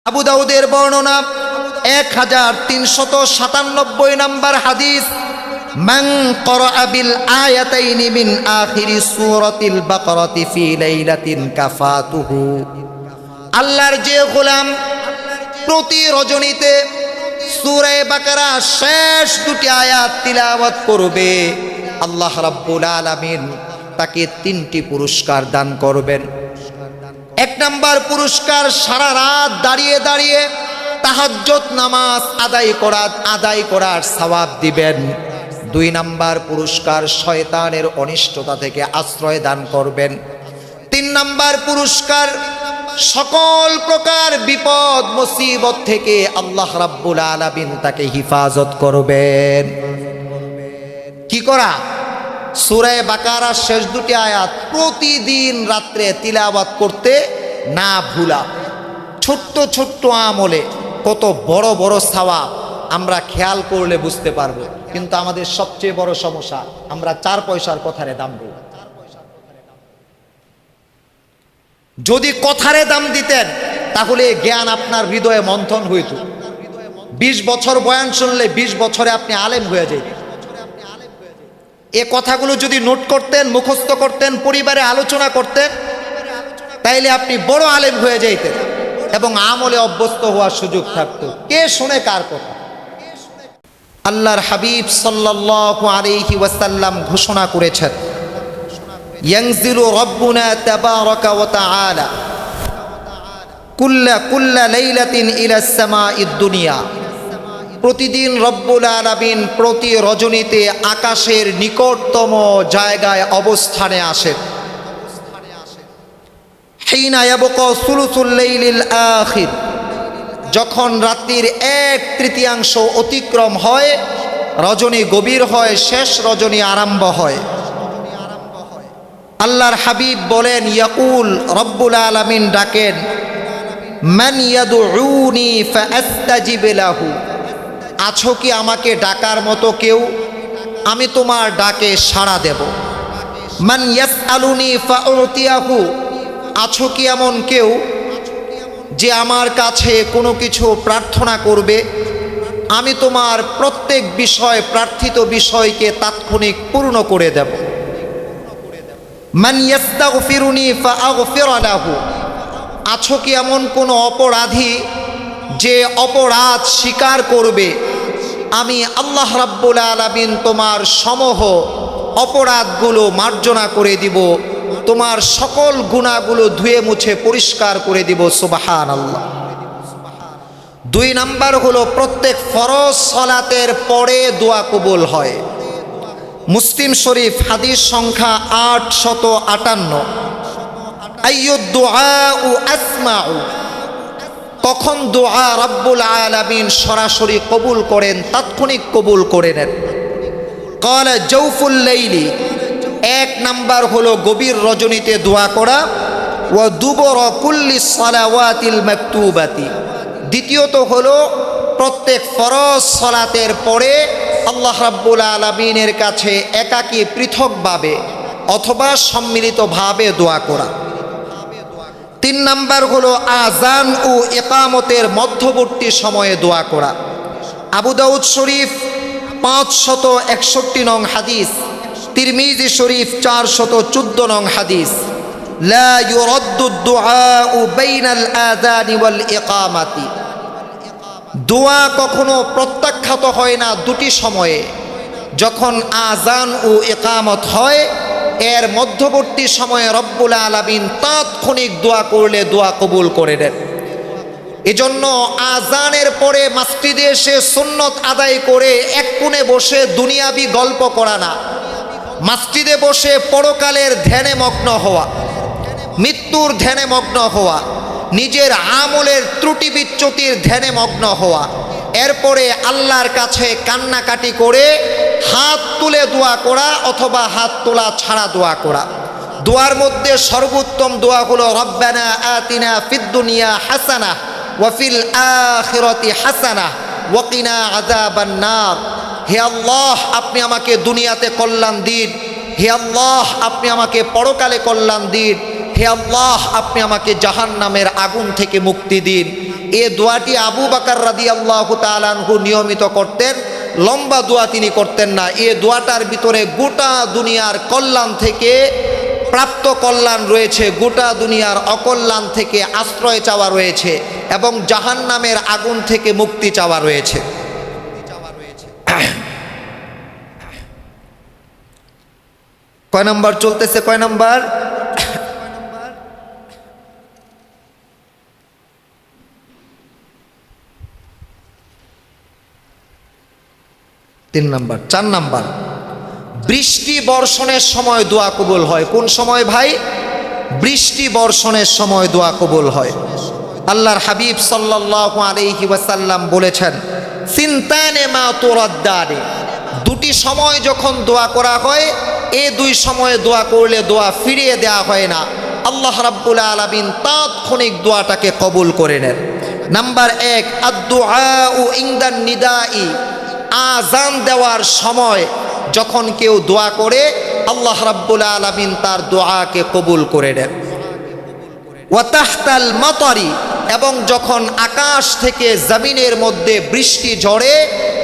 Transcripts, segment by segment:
আবু দাউদের বর্ণনা 1397 নম্বর হাদিস, মান ক্বরাআ বিল আয়াতাইনি মিন আখিরি সূরাতিল বাকারাতি ফি লাইলাতিন কাফাতুহু। আল্লাহর যে গোলাম প্রতি রজনীতে সূরা বাকারা শেষ দুটি আয়াত তিলাওয়াত করবে, আল্লাহ রাব্বুল আলামিন তাকে 3টি পুরস্কার দান করবেন। 1 নাম্বার পুরস্কার, সারা রাত দাঁড়িয়ে দাঁড়িয়ে তাহাজ্জুদ নামাজ আদায় করার সওয়াব দিবেন। 2 নাম্বার পুরস্কার, শয়তানের অনিষ্টতা থেকে আশ্রয় দান করবেন। 3 নাম্বার পুরস্কার, সকল প্রকার বিপদ মুসিবত থেকে আল্লাহ রাব্বুল আলামিন তাকে হিফাজত করবেন। কি করা? সূরা বাকারার শেষ দুটি আয়াত প্রতিদিন রাত্রে তিলাওয়াত করতে না ভুলা। ছোট্ট ছোট্ট আমলে কত বড় বড় সওয়াব আমরা খেয়াল করলে বুঝতে পারবো। কিন্তু আমাদের সবচেয়ে বড় সমস্যা, আমরা 4 পয়সার কথারে দাম দিই। যদি কথারে দাম দিতেন তাহলে জ্ঞান আপনার হৃদয়ে মন্থন হইত। 20 বছর বয়ান শুনলে 20 বছরে আপনি আলেম হয়ে যেতেন। এ কথাগুলো যদি নোট করতেন, মুখস্থ করতেন, পরিবারে আলোচনা করতেন, তাইলে আপনি বড় আলেম হয়ে যেতেন এবং আমলে অভ্যস্ত হওয়ার সুযোগ থাকতো। কে শুনে কার কথা? আল্লাহর হাবিব সাল্লাল্লাহু আলাইহি ওয়াসাল্লাম ঘোষণা করেছেন, ইয়ানজিলু রাব্বুনা তাবারাকা ওয়া তাআলা কুল্লা লাইলাতিন ইলাস সামাঈদ দুনিয়া। প্রতিদিন রব্বুল আলামিন প্রতি রজনীতে আকাশের নিকটতম জায়গায় অবস্থানে আসেন। হিনা ইয়াবকা সুলুসুল লাইলিল আখির, যখন রাত্রির 1/3 অতিক্রম হয়, রজনী গভীর হয়, শেষ রজনী আরম্ভ হয়। আল্লাহর হাবিব বলেন, ইয়াকুল, রব্বুল আলামিন ডাকেন, মান ইয়াদউনি ফাআস্তাজিব লাহু, আছো কি আমাকে ডাকার মতো কেউ? আমি তোমার ডাকে সাড়া দেব। মান ইয়াসআলুনি ফাউতিয়াহু, আছো কি এমন কেউ যে আমার কাছে কোনো কিছু প্রার্থনা করবে? আমি তোমার প্রত্যেক বিষয়, প্রার্থিত বিষয়কে তাৎক্ষণিক পূর্ণ করে দেব। মান ইয়াস্তাগফিরুনি ফাআগফির লাহু, আছো কি এমন কোনো অপরাধী যে অপরাধ স্বীকার করবে? আমি আল্লাহ রাব্বুল আলামিন তোমার সমূহ অপরাধগুলো মার্জনা করে দিব, তোমার সকল গুনাহগুলো ধুয়ে মুছে পরিষ্কার করে দিব। সুবহানাল্লাহ। 2 নাম্বার হলো, প্রত্যেক ফরজ সালাতের পরে দোয়া কবুল হয়। মুসলিম শরীফ হাদিস সংখ্যা 858। আইয়ুদ দুআউ আসমাউ, কখন দোয়া রব্বুল আলামিন সরাসরি কবুল করেন, তাৎক্ষণিক কবুল করে নেন। ক্বালা জাওফুল লাইলি, 1 নাম্বার হলো গভীর রজনীতে দোয়া করা। ওয়া দুবুর কুল্লি সালাওয়াতিল মাকতুবাতি, দ্বিতীয়ত হলো প্রত্যেক ফরজ সালাতের পরে আল্লাহ রাব্বুল আলামিনের কাছে একাকী পৃথকভাবে অথবা সম্মিলিতভাবে দোয়া করা। 3 নাম্বার হলো আযান ও ইকামতের মধ্যবর্তী সময়ে দোয়া করা। আবু দাউদ শরীফ 561 নং হাদিস, তিরমিজি শরীফ 414 নং হাদিস, লা ইউরাদ্দু দুআউ বাইনাল আযানি ওয়াল ইকামাতি, দোয়া কখনো প্রত্যাখ্যাত হয় না 2টি সময়ে, যখন আযান ও ইকামত হয়, এর মধ্যবর্তী সময়ে রব্বুল আলামিন তাৎক্ষণিক দোয়া করলে দোয়া কবুল করে দেন। এজন্য আযানের পরে মসজিদে এসে সুন্নত আদায় করে এক কোণে বসে দুনিয়াবি গল্প করা না, মসজিদে বসে পরকালের ধ্যানে মগ্ন হওয়া, মৃত্যুর ধ্যানে মগ্ন হওয়া, নিজের আমলের ত্রুটি বিচ্যুতির ধ্যানে মগ্ন হওয়া, এরপরে আল্লাহর কাছে কান্নাকাটি করে হাত তুলে দোয়া করা অথবা হাত তোলা ছাড়া দোয়া করা। দোয়ার মধ্যে সর্বোত্তম দোয়া হলো, রব্বানা আতিনা ফিদ দুনিয়া হাসানাহ ওয়া ফিল আখিরাতি হাসানাহ ওয়া কিনা আযাবান নার। হে আল্লাহ, আপনি আমাকে দুনিয়াতে কল্যাণ দিন। হে আল্লাহ, আপনি আমাকে পরকালে কল্যাণ দিন। হে আল্লাহ, আপনি আমাকে জাহান্নামের আগুন থেকে মুক্তি দিন। এ দোয়াটি আবু বকর রাদিয়াল্লাহু তাআলা আনহু নিয়মিত করতেন। লম্বা দোয়া তিনি করতেন না। এ দোয়াটার ভিতরে গোটা দুনিয়ার কল্যাণ থেকে প্রাপ্ত কল্যাণ রয়েছে, গোটা দুনিয়ার অকল্যাণ থেকে আশ্রয় চাওয়া রয়েছে, এবং জাহান্নামের আগুন থেকে মুক্তি চাওয়া রয়েছে। কয় নম্বর চলতেছে? কয় নম্বর? 3 নম্বর। 4 নম্বর, বৃষ্টি বর্ষণের সময় দোয়া কবুল হয়। কোন সময় ভাই? বৃষ্টি বর্ষণের সময় দোয়া কবুল হয়। আল্লাহর হাবিব সাল্লাল্লাহু আলাইহি ওয়াসাল্লাম বলেছেন, সিনতানে মা তুরাদ্দানি, দুটি সময় যখন দোয়া করা হয়, এই দুই সময়ে দোয়া করলে দোয়া ফিরিয়ে দেওয়া হয় না। আল্লাহ রাব্বুল আলামিন তাৎক্ষণিক দোয়াটাকে কবুল করে নেন। নাম্বার 1, আদ-দুআউ ইনদান নিদাই, আযান দেওয়ার সময় যখন কেউ দোয়া করে আল্লাহ রাব্বুল আলামিন তার দোয়াকে কবুল করে নেন। ওয়া তাহতাল মাতারি, এবং যখন আকাশ থেকে জমিনের মধ্যে বৃষ্টি ঝরে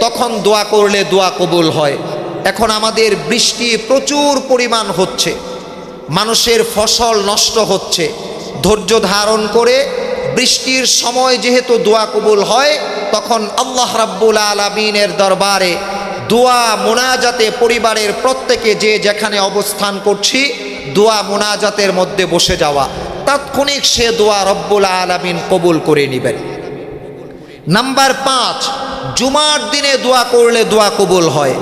তখন দোয়া করলে দোয়া কবুল হয়। এখন আমাদের বৃষ্টি প্রচুর পরিমাণ হচ্ছে, মানুষের ফসল নষ্ট হচ্ছে। ধৈর্য ধারণ করে বৃষ্টির সময় যেহেতু দোয়া কবুল হয়, তখন আল্লাহ রাব্বুল আলামিনের দরবারে দোয়া মুনাজাতে পরিবারের প্রত্যেকে যে যেখানে অবস্থান করছি দোয়া মুনাজাতের মধ্যে বসে যাওয়া, তাৎক্ষণিক সে দোয়া রব্বুল আলামিন কবুল করে নেবেন। নাম্বার 5, জুমার দিনে দোয়া করলে দোয়া কবুল হয়।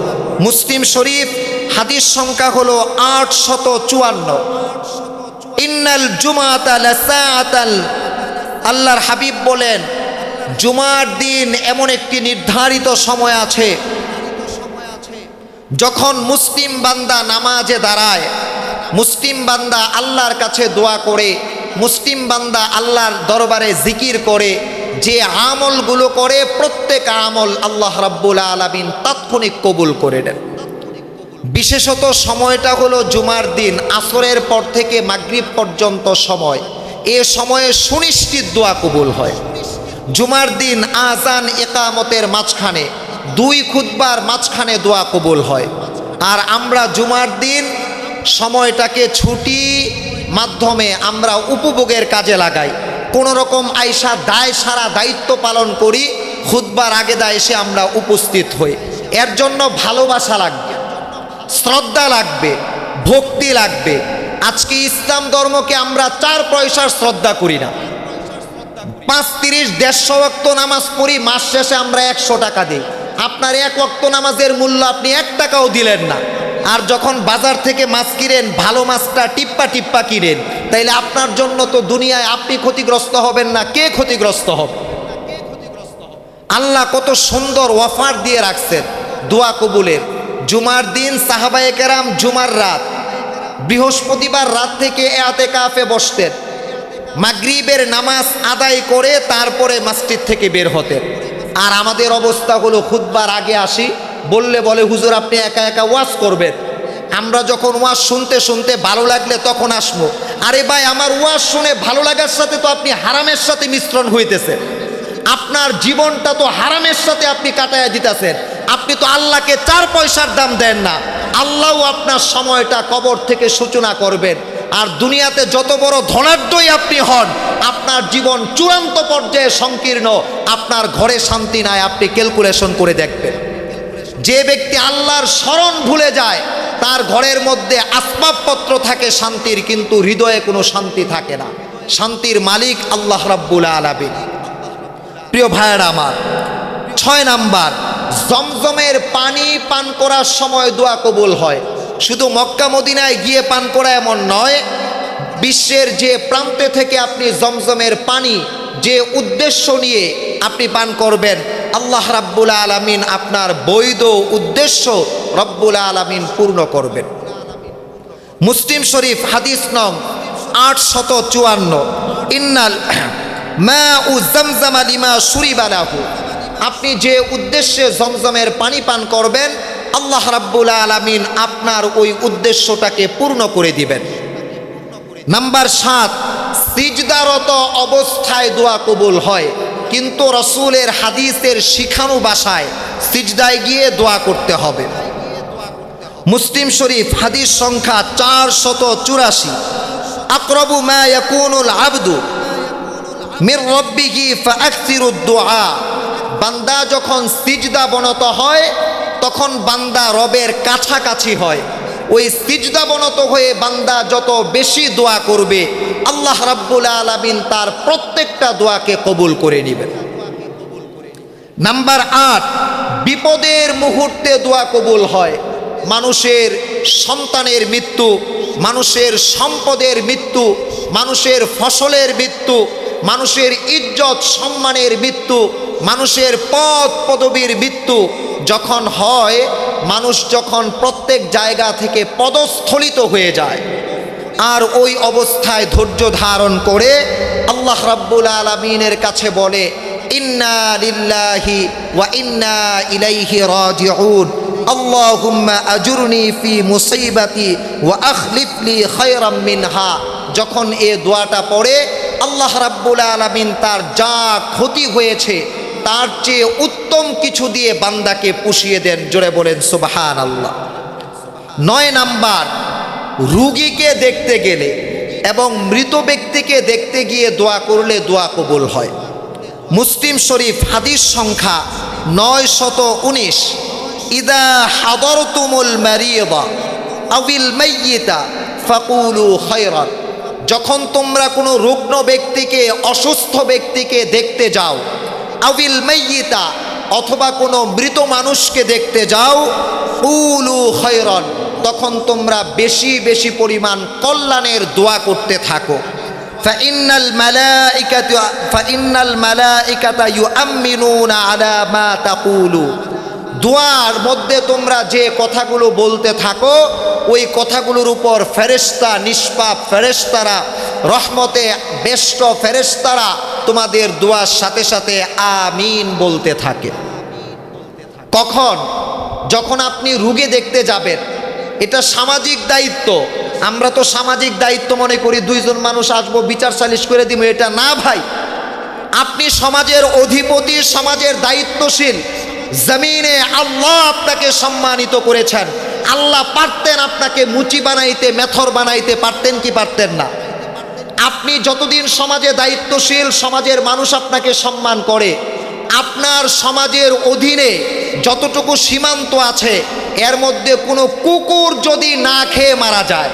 মুসলিম শরীফ হাদিস সংখ্যা হলো 854। ইন্নাল জুমাতা লাসাআতাল, আল্লাহর হাবিব বলেন জুমার দিন এমন একটি নির্ধারিত সময় আছে যখন মুসলিম বান্দা নামাজে দাঁড়ায়, মুসলিম বান্দা আল্লাহর কাছে দোয়া করে, মুসলিম বান্দা আল্লাহর দরবারে জিকির করে, যে আমলগুলো করে প্রত্যেক আমল আল্লাহ রাব্বুল আলামিন তাৎক্ষণিক কবুল করে দেন। বিশেষত সময়টা হলো জুমার দিন আসরের পর থেকে মাগরিব পর্যন্ত সময়, এ সময়ে সুনিশ্চিত দোয়া কবুল হয়। জুমার দিন আজান ইকামতের মাঝখানে, 2 খুতবার মাঝখানে দোয়া কবুল হয়। আর আমরা জুমার দিন সময়টাকে ছুটি মাধ্যমে আমরা উপভোগের কাজে লাগাই। কোনো রকম আয়সা দায় সারা দায়িত্ব পালন করি, খুতবার আগে দা এসে আমরা উপস্থিত হই। এর জন্য ভালোবাসা লাগবে, শ্রদ্ধা লাগবে, ভক্তি লাগবে। আজকে ইসলাম ধর্মকে আমরা 4 পয়সার শ্রদ্ধা করি না। 5, 30, 150 ওয়াক্ত নামাজ পড়ি, মাস শেষে আমরা 100 টাকা দিই। আপনার 1 ওয়াক্ত নামাজের মূল্য আপনি 1 টাকাও দিলেন না। আর যখন বাজার থেকে মাছ কিনেন, ভালো মাছটা টিপ্পা টিপ্পা কিনেন, তাইলে আপনার জন্য তো দুনিয়ায় আপনি ক্ষতিগ্রস্ত হবেন না, কে ক্ষতিগ্রস্ত হবে? আল্লাহ কত সুন্দর অফার দিয়ে রাখছেন দোয়া কবুলের। জুমার দিন সাহাবায়ে কেরাম জুমার রাত, বৃহস্পতিবার রাত থেকে ইতিকাফে বসতেন, মাগরিবের নামাজ আদায় করে তারপরে মসজিদ থেকে বের হতেন। আর আমাদের অবস্থা হলো খুতবার আগে আসি, বললে বলে হুজুর আপনি একা একা ওয়াজ করবেন। আমরা যখন ওয়াজ শুনতে শুনতে ভালো লাগলে তখন আসবো। আরে ভাই, আমার ওয়াজ শুনে ভালো লাগার সাথে তো আপনি হারামের সাথে মিশ্রণ হইতেছেন। আপনার জীবনটা তো হারামের সাথে আপনি কাটাইয়া দিতেছেন। আপনি তো আল্লাহকে 4 পয়সার দাম দেন না। আল্লাহও আপনার সময়টা কবর থেকে সূচনা করবেন। আর দুনিয়াতে যত বড় ধনাঢ্যই আপনি হন, আপনার জীবন চূড়ান্ত পর্যায়ে সংকীর্ণ, আপনার ঘরে শান্তি নাই। আপনি ক্যালকুলেশন করে দেখবেন, যে ব্যক্তি আল্লাহর স্মরণ ভুলে যায় তার ঘরের মধ্যে আসবাবপত্র থাকে শান্তির, কিন্তু হৃদয়ে কোনো শান্তি থাকে না। শান্তির মালিক আল্লাহ রাব্বুল আলামিন। প্রিয় ভাইয়েরা আমার, 6 নাম্বার, জমজমের পানি পান করার সময় দোয়া কবুল হয়। শুধু মক্কা মদিনায় গিয়ে পান করা এমন নয়, বিশ্বের যে প্রান্তে থেকে আপনি জমজমের পানি যে উদ্দেশ্য নিয়ে আপনি পান করবেন, আল্লাহ রাব্বুল আলামিন আপনার বৈধ উদ্দেশ্য রব্বুল আলামিন পূর্ণ করবেন। মুসলিম শরীফ হাদিস নং 854, ইন্নাল মাউ জামজাম লিমা শুরিবা লাহু, আপনি যে উদ্দেশ্যে জমজমের পানি পান করবেন আল্লাহ রাব্বুল আলামিন আপনার ওই উদ্দেশ্যটাকে পূর্ণ করে দিবেন। নাম্বার 7, সিজদারত অবস্থায় দোয়া কবুল হয়, কিন্তু রসুলের হাদিসের শিখানো ভাষায় সিজদায় গিয়ে দোয়া করতে হবে। মুসলিম শরীফ হাদিস সংখ্যা 484, আকরাবু মা ইয়াকুনুল আবদু মির রাব্বিহি ফাআকসিরুদ দুআ। বান্দা যখন সিজদাবনত হয় তখন বান্দা রবের কাছাকাছি হয়। ওই সিজদাবনত হয়ে বান্দা যত বেশি দোয়া করবে আল্লাহ রাব্বুল আলামিন তার প্রত্যেকটা দোয়াকে কবুল করে নেবেন। নাম্বার 8, বিপদের মুহূর্তে দোয়া কবুল হয়। মানুষের সন্তানের মৃত্যু, মানুষের সম্পদের মৃত্যু, মানুষের ফসলের মৃত্যু, মানুষের ইজ্জত সম্মানের মৃত্যু, মানুষের পদ পদবীর মৃত্যু যখন হয়, মানুষ যখন প্রত্যেক জায়গা থেকে পদস্থলিত হয়ে যায়, আর ওই অবস্থায় ধৈর্য ধারণ করে আল্লাহ রাব্বুল আলামিনের কাছে বলে, ইন্না লিল্লাহি ওয়া ইন্না ইলাইহি রাজিউন, আল্লাহুম্মা আজুরনি ফি মুসিবাতি ওয়া আখলিফ লি খায়রাম মিনহা। যখন এই দোয়াটা পড়ে আল্লাহ রাব্বুল আলামিন তার যা ক্ষতি হয়েছে তার চেয়ে উত্তম কিছু দিয়ে বান্দাকে পুষিয়ে দেন। জোরে বলেন সুবহানাল্লাহ। 9 নাম্বার, রোগীকে দেখতে গেলে এবং মৃত ব্যক্তিকে দেখতে গিয়ে দোয়া করলে দোয়া কবুল হয়। মুসলিম শরীফ হাদিস সংখ্যা 919, ইদা হাদারতুমুল মারিয়্যিদা আবিল মাইয়িতা ফাকুলু খায়রান। যখন তোমরা কোনো রুগ্ন ব্যক্তিকে, অসুস্থ ব্যক্তিকে দেখতে যাও, আবিল মাইয়িতা অথবা কোনো মৃত মানুষকে দেখতে যাও, কুলু খায়রান, তখন তোমরা বেশি বেশি পরিমাণ কল্যাণের দোয়া করতে থাকো। ফাইন্নাল মালাইকাতা ইউআমিনুনা আলা মা তাকুলু। দোয়ার মধ্যে তোমরা যে কথাগুলো বলতে থাকো ওই কথাগুলোর উপর ফেরেশতা, নিষ্পাপ ফেরেশতারা, রহমতে বেষ্ট ফেরেশতারা তোমাদের দোয়ার সাথে সাথে আমিন বলতে থাকে। কখন? যখন আপনি রোগী দেখতে যাবেন। এটা সামাজিক দায়িত্ব। আমরা তো সামাজিক দায়িত্ব মনে করি 2 জন মানুষ আসবো বিচার সালিশ করে দিব, এটা না ভাই। আপনি সমাজের অধিপতি, সমাজের দায়িত্বশীল। জমিনে আল্লাহ আপনাকে সম্মানিত করেছেন। আল্লাহ পারতেন আপনাকে মুচি বানাইতে, মেথর বানাইতে, পারতেন কি পারতেন না? আপনি যতদিন সমাজে দায়িত্বশীল, সমাজের মানুষ আপনাকে সম্মান করে। আপনার সমাজের অধীনে যতটুকু সীমান্ত আছে এর মধ্যে কোনো কুকুর যদি না খেয়ে মারা যায়,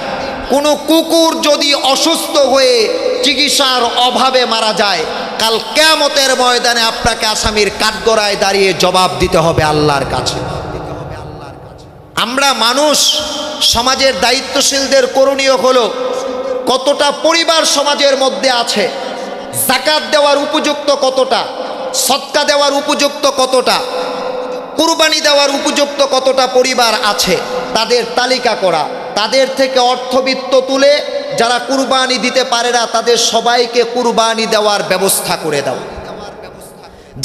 কোনো কুকুর যদি অসুস্থ হয়ে চিকিৎসার অভাবে মারা যায়, কাল কিয়ামতের ময়দানে আপনাকে আসামির কাঠগড়ায় দাঁড়িয়ে জবাব দিতে হবে আল্লাহর কাছে। আমরা মানুষ, সমাজের দায়িত্বশীলদের করণীয় হলো কতটা পরিবার সমাজের মধ্যে আছে, যাকাত দেওয়ার উপযুক্ত কতটা, সদকা দেওয়ার উপযুক্ত কতটা, কুরবানি দেওয়ার উপযুক্ত কতটা পরিবার আছে, তাদের তালিকা করা, তাদের থেকে অর্থবিত্ত তুলে যারা কুরবানি দিতে পারে না তাদের সবাইকে কুরবানি দেওয়ার ব্যবস্থা করে দাও।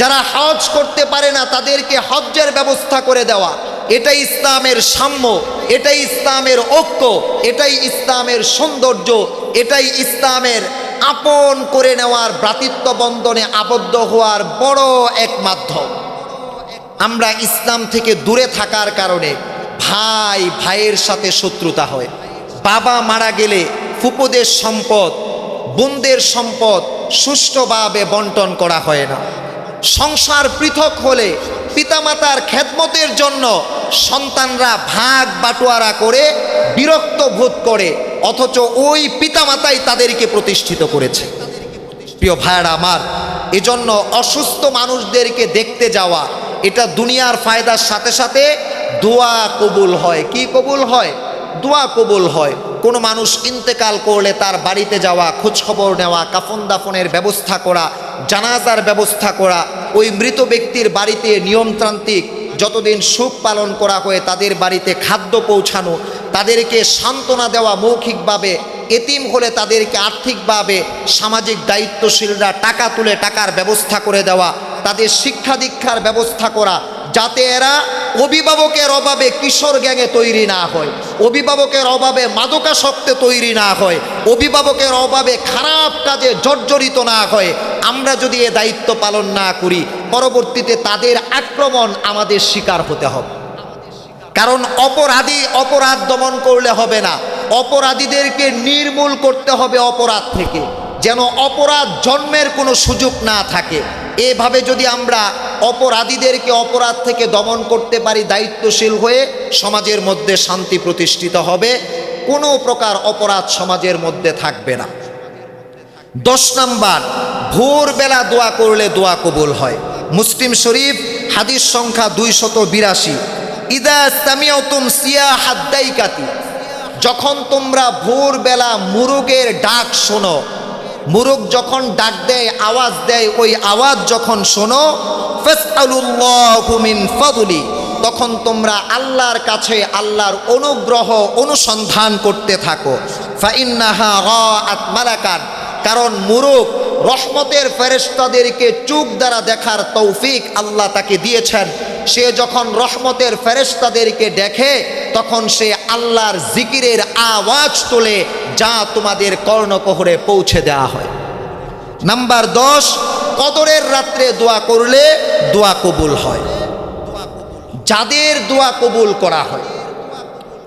যারা হজ করতে পারে না তাদেরকে হজ্জের ব্যবস্থা করে দেওয়া। এটাই ইসলামের সাম্য, এটাই ইসলামের ঐক্য, এটাই ইসলামের সৌন্দর্য, এটাই ইসলামের আপন করে নেওয়ার, ভ্রাতৃত্ব বন্ধনে আবদ্ধ হওয়ার বড় এক মাধ্যম। আমরা ইসলাম থেকে দূরে থাকার কারণে ভাই ভাইয়ের সাথে শত্রুতা হয়। বাবা মারা গেলে ফুপুদের সম্পদ, বোনদের সম্পদ সুষ্ঠুভাবে বন্টন করা হয় না। সংসার পৃথক হলে পিতামাতার খেদমতের জন্য সন্তানরা ভাগ বাটোয়ারা করে বিরক্ত বোধ করে, অথচ ওই পিতামাতাই তাদেরকে প্রতিষ্ঠিত করেছে। প্রিয় ভাইরা আমার, এজন্য অসুস্থ মানুষদেরকে দেখতে যাওয়া এটা দুনিয়ার ফায়দার সাথে সাথে দোয়া কবুল হয়। কি কবুল হয়? দোয়া কবুল হয়। কোনো মানুষ ইন্তেকাল করলে তার বাড়িতে যাওয়া, খোঁজখবর নেওয়া, কাফন দাফনের ব্যবস্থা করা, জানাজার ব্যবস্থা করা, ওই মৃত ব্যক্তির বাড়িতে নিয়মতান্ত্রিক যতদিন সুখ পালন করা হয়ে তাদের বাড়িতে খাদ্য পৌঁছানো, তাদেরকে সান্ত্বনা দেওয়া মৌখিকভাবে, এতিম হলে তাদেরকে আর্থিকভাবে সামাজিক দায়িত্বশীলরা টাকা তুলে টাকার ব্যবস্থা করে দেওয়া, তাদের শিক্ষা দীক্ষার ব্যবস্থা করা, যাতে এরা অভিভাবকের অভাবে কিশোর গ্যাংয়ে তৈরি না হয়, অভিভাবকের অভাবে মাদকাসক্তে তৈরি না হয়, অভিভাবকের অভাবে খারাপ কাজে জর্জরিত না হয়, আমরা যদি এ দায়িত্ব পালন না করি পরবর্তীতে তাদের আক্রমণ আমাদের শিকার হতে হবে। কারণ অপরাধ দমন করলে হবে না, অপরাধীদেরকে নির্মূল করতে হবে অপরাধ থেকে, যেন অপরাধ জন্মের কোনো সুযোগ না থাকে। এভাবে যদি আমরা অপরাধীদেরকে অপরাধ থেকে দমন করতে পারি দায়িত্বশীল হয়ে, সমাজের মধ্যে শান্তি প্রতিষ্ঠিত হবে, কোনো প্রকার অপরাধ সমাজের মধ্যে থাকবে না। 10 নাম্বার, ভোরবেলা দোয়া করলে দোয়া কবুল হয়। মুসলিম শরীফ হাদিস সংখ্যা 282। ইদা সামিআতুম সিয়াহাদ দাইকাতি, যখন তোমরা ভোরবেলা মুরুগের ডাক শোনো, মুরুগ যখন ডাক দেয়, আওয়াজ দেয়, ওই আওয়াজ যখন শোনো, ফাসআলুল্লাহু মিন ফাদলি, তখন তোমরা আল্লাহর কাছে আল্লাহর অনুগ্রহ অনুসন্ধান করতে থাকো। ফাইন্নাহা রাআত মালাকান, কারণ মুরুগ রহমতের ফেরেশতাদেরকে চোখ দ্বারা দেখার তৌফিক আল্লাহ তাকে দিয়েছেন। সে যখন রহমতের ফেরেশতাদেরকে দেখে তখন সে আল্লাহর জিকিরের আওয়াজ তোলে, যা তোমাদের কর্ণকোহরে পৌঁছে দেওয়া হয়। নাম্বার 10, কদরের রাত্রে দোয়া করলে দোয়া কবুল হয়। যাদের দোয়া কবুল করা হয়,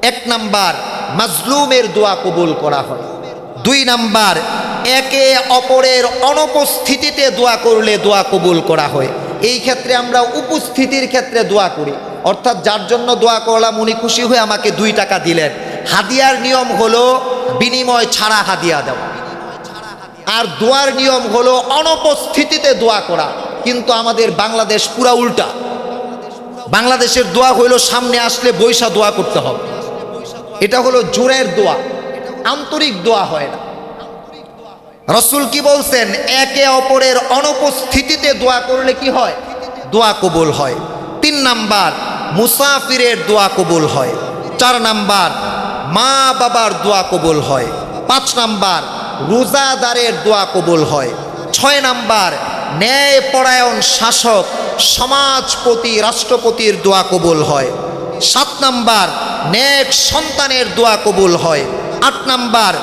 1 নাম্বার মাজলুমের দোয়া কবুল করা হয়। 2 নাম্বার, একে অপরের অনুপস্থিতিতে দোয়া করলে দোয়া কবুল করা হয়। এই ক্ষেত্রে আমরা উপস্থিতির ক্ষেত্রে দোয়া করি, অর্থাৎ যার জন্য দোয়া করলাম উনি খুশি হয়ে আমাকে 2 টাকা দিলেন। হাদিয়ার নিয়ম হলো বিনিময় ছাড়া হাদিয়া দেওয়া, আর দোয়ার নিয়ম হলো অনুপস্থিতিতে দোয়া করা। কিন্তু আমাদের বাংলাদেশ পুরা উল্টা। বাংলাদেশের দোয়া হইল সামনে আসলে বৈশা দোয়া করতে হবে, এটা হলো জোরের দোয়া, আন্তরিক দোয়া হয় না। রাসূল কি বলছেন? একে অপরের অনুপস্থিতিতে দোয়া করলে কি হয়? দোয়া কবুল হয়। 3 নাম্বার, মুসাফিরের দোয়া কবুল হয়। 4 নাম্বার, মা বাবার দোয়া কবুল হয়। 5 নাম্বার, রোজাদারের দোয়া কবুল হয়। 6 নাম্বার, ন্যায়পরায়ণ শাসক সমাজপতি রাষ্ট্রপতির দোয়া কবুল হয়। 7 নাম্বার, নেক সন্তানের দোয়া কবুল হয়। 8 নাম্বার,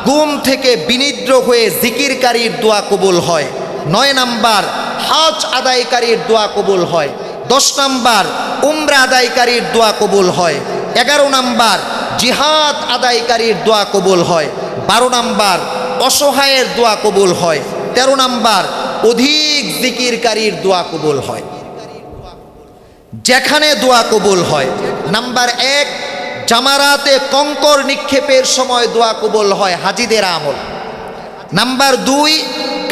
গুম থেকে বিনিদ্র হয়ে জিকিরকারীর দোয়া কবুল হয়। 9 নাম্বার, হজ আদায়কারীর দোয়া কবুল হয়। 10 নাম্বার, উমরা আদায়কারীর দোয়া কবুল হয়। 11 নাম্বার, জিহাদ আদায়কারীর দোয়া কবুল হয়। 12 নাম্বার, অসহায়ের দোয়া কবুল হয়। 13 নাম্বার, অধিক জিকিরকারীর দোয়া কবুল হয়। যেখানে দোয়া কবুল হয়, নাম্বার 1, জামারাতে কঙ্কর নিক্ষেপের সময় দোয়া কবুল হয়, হাজিদের আমল। নাম্বার 2,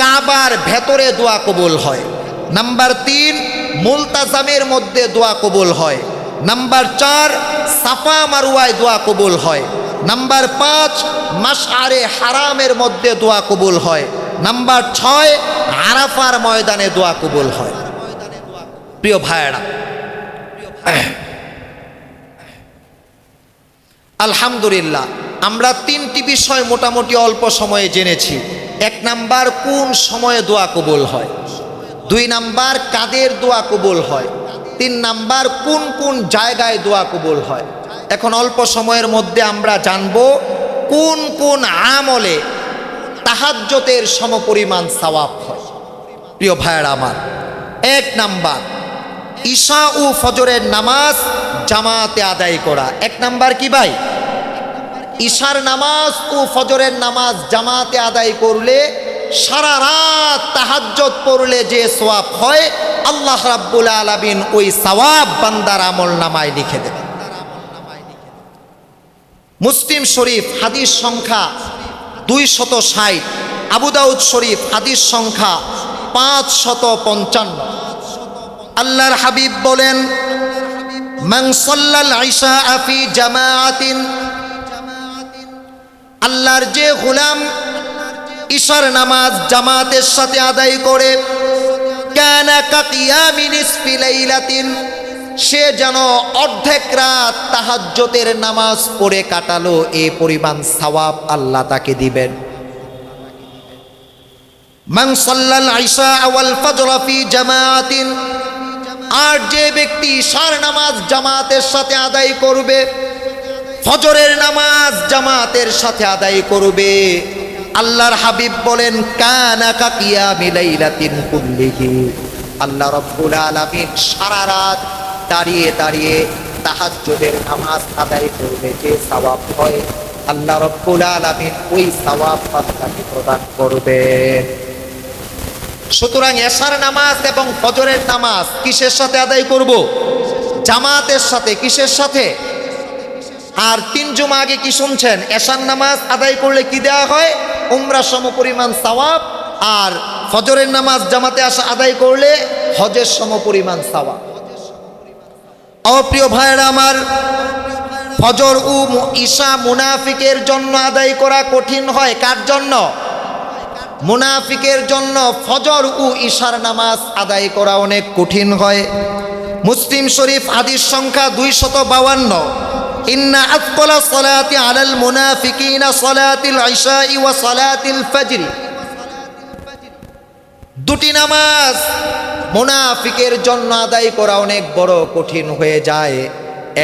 কাবার ভেতরে দোয়া কবুল হয়। নাম্বার 3, মুলতাজামের মধ্যে দোয়া কবুল হয়। নাম্বার 4, সাফা মারওয়ায় দোয়া কবুল হয়। নাম্বার 5, মাশআরে হারামের মধ্যে দোয়া কবুল হয়। নাম্বার 6, আরাফার ময়দানে দোয়া কবুল হয়। প্রিয় ভাইয়েরা, আলহামদুলিল্লাহ আমরা 3টি বিষয় মোটামুটি অল্প সময়ে জেনেছি। 1 নাম্বার, কোন সময়ে দোয়া কবুল হয়। 2 নাম্বার, কাদের দোয়া কবুল হয়। 3 নাম্বার, কোন কোন জায়গায় দোয়া কবুল হয়। এখন অল্প সময়ের মধ্যে আমরা জানব কোন কোন আমলে তাহাজ্জুদের সমপরিমাণ সওয়াব হয়। প্রিয় ভাইয়েরা আমার, 1 নাম্বার, ঈশা ও ফজরের নামাজ জামাতে আদায় করা। 1 নাম্বার কি ভাই? ঈশার নামাজ ও ফজরের নামাজ জামাতে আদায় করলে, সারা রাত তাহাজ্জুদ পড়লে যে সওয়াব হয়, আল্লাহ রাব্বুল আলামিন ওই সওয়াব বান্দার আমলনামায় লিখে দেন। মুসলিম শরীফ হাদিস সংখ্যা 260, আবু দাউদ শরীফ হাদিস সংখ্যা 555। আল্লাহর হাবিব বলেন, মান সাল্লাল ইশা ফি জামাআতিন, আল্লাহর যে গোলাম ঈশার নামাজ জামাতের সাথে আদায় করে, কানা কাকিয়ামি নিসফি লাইলাতিন, সে যেন অর্ধেক রাত তাহাজ্জুদের নামাজ পড়ে কাটালো, এই পরিমাণ সওয়াব আল্লাহ তাকে দিবেন। মান সাল্লাল ইশা ওয়াল ফজর ফি জামাআতিন, আর যে ব্যক্তি ঈশার নামাজ জামাতের সাথে আদায় করবে, ফজরের নামাজ জামাতের সাথে আদায় করবে, আল্লাহর হাবিব বলেন কানা কা কিয়ামি লাইলাতিন কুল্লিহি, আল্লাহ রাব্বুল আলামিন সারা রাত দাঁড়িয়ে দাঁড়িয়ে তাহাজ্জুদের নামাজ আদায় করবে যে সওয়াব হয়, আল্লাহ রাব্বুল আলামিন ওই সওয়াব বান্দাকে প্রদান করবেন। সুতরাং এশার নামাজ এবং ফজরের নামাজ কিসের সাথে আদায় করব? জামাতের সাথে। কিসের সাথে? আর 3 জুমা আগে কি শুনছেন? এশার নামাজ আদায় করলে কি দেওয়া হয়? উমরা সমপরিমাণ সওয়াব। আর ফজরের নামাজ জামাতে আদায় করলে হজের সমপরিমাণ সওয়াব। অপ্রিয় ভাইরা আমার, ফজর ও ঈশা মুনাফিকের জন্য আদায় করা কঠিন হয়। কার জন্য? মুনাফিকের জন্য ফজর ও ঈশার নামাজ আদায় করা অনেক কঠিন হয়। মুসলিম শরীফ হাদিস সংখ্যা 252, ইন্না আতকালা সালাতি আলাল মুনাফিকিনা সালাতিল ইশাই ওয়া সালাতিল ফজর। দুটি নামাজ মুনাফিকের জন্য আদায় করা অনেক বড় কঠিন হয়ে যায়।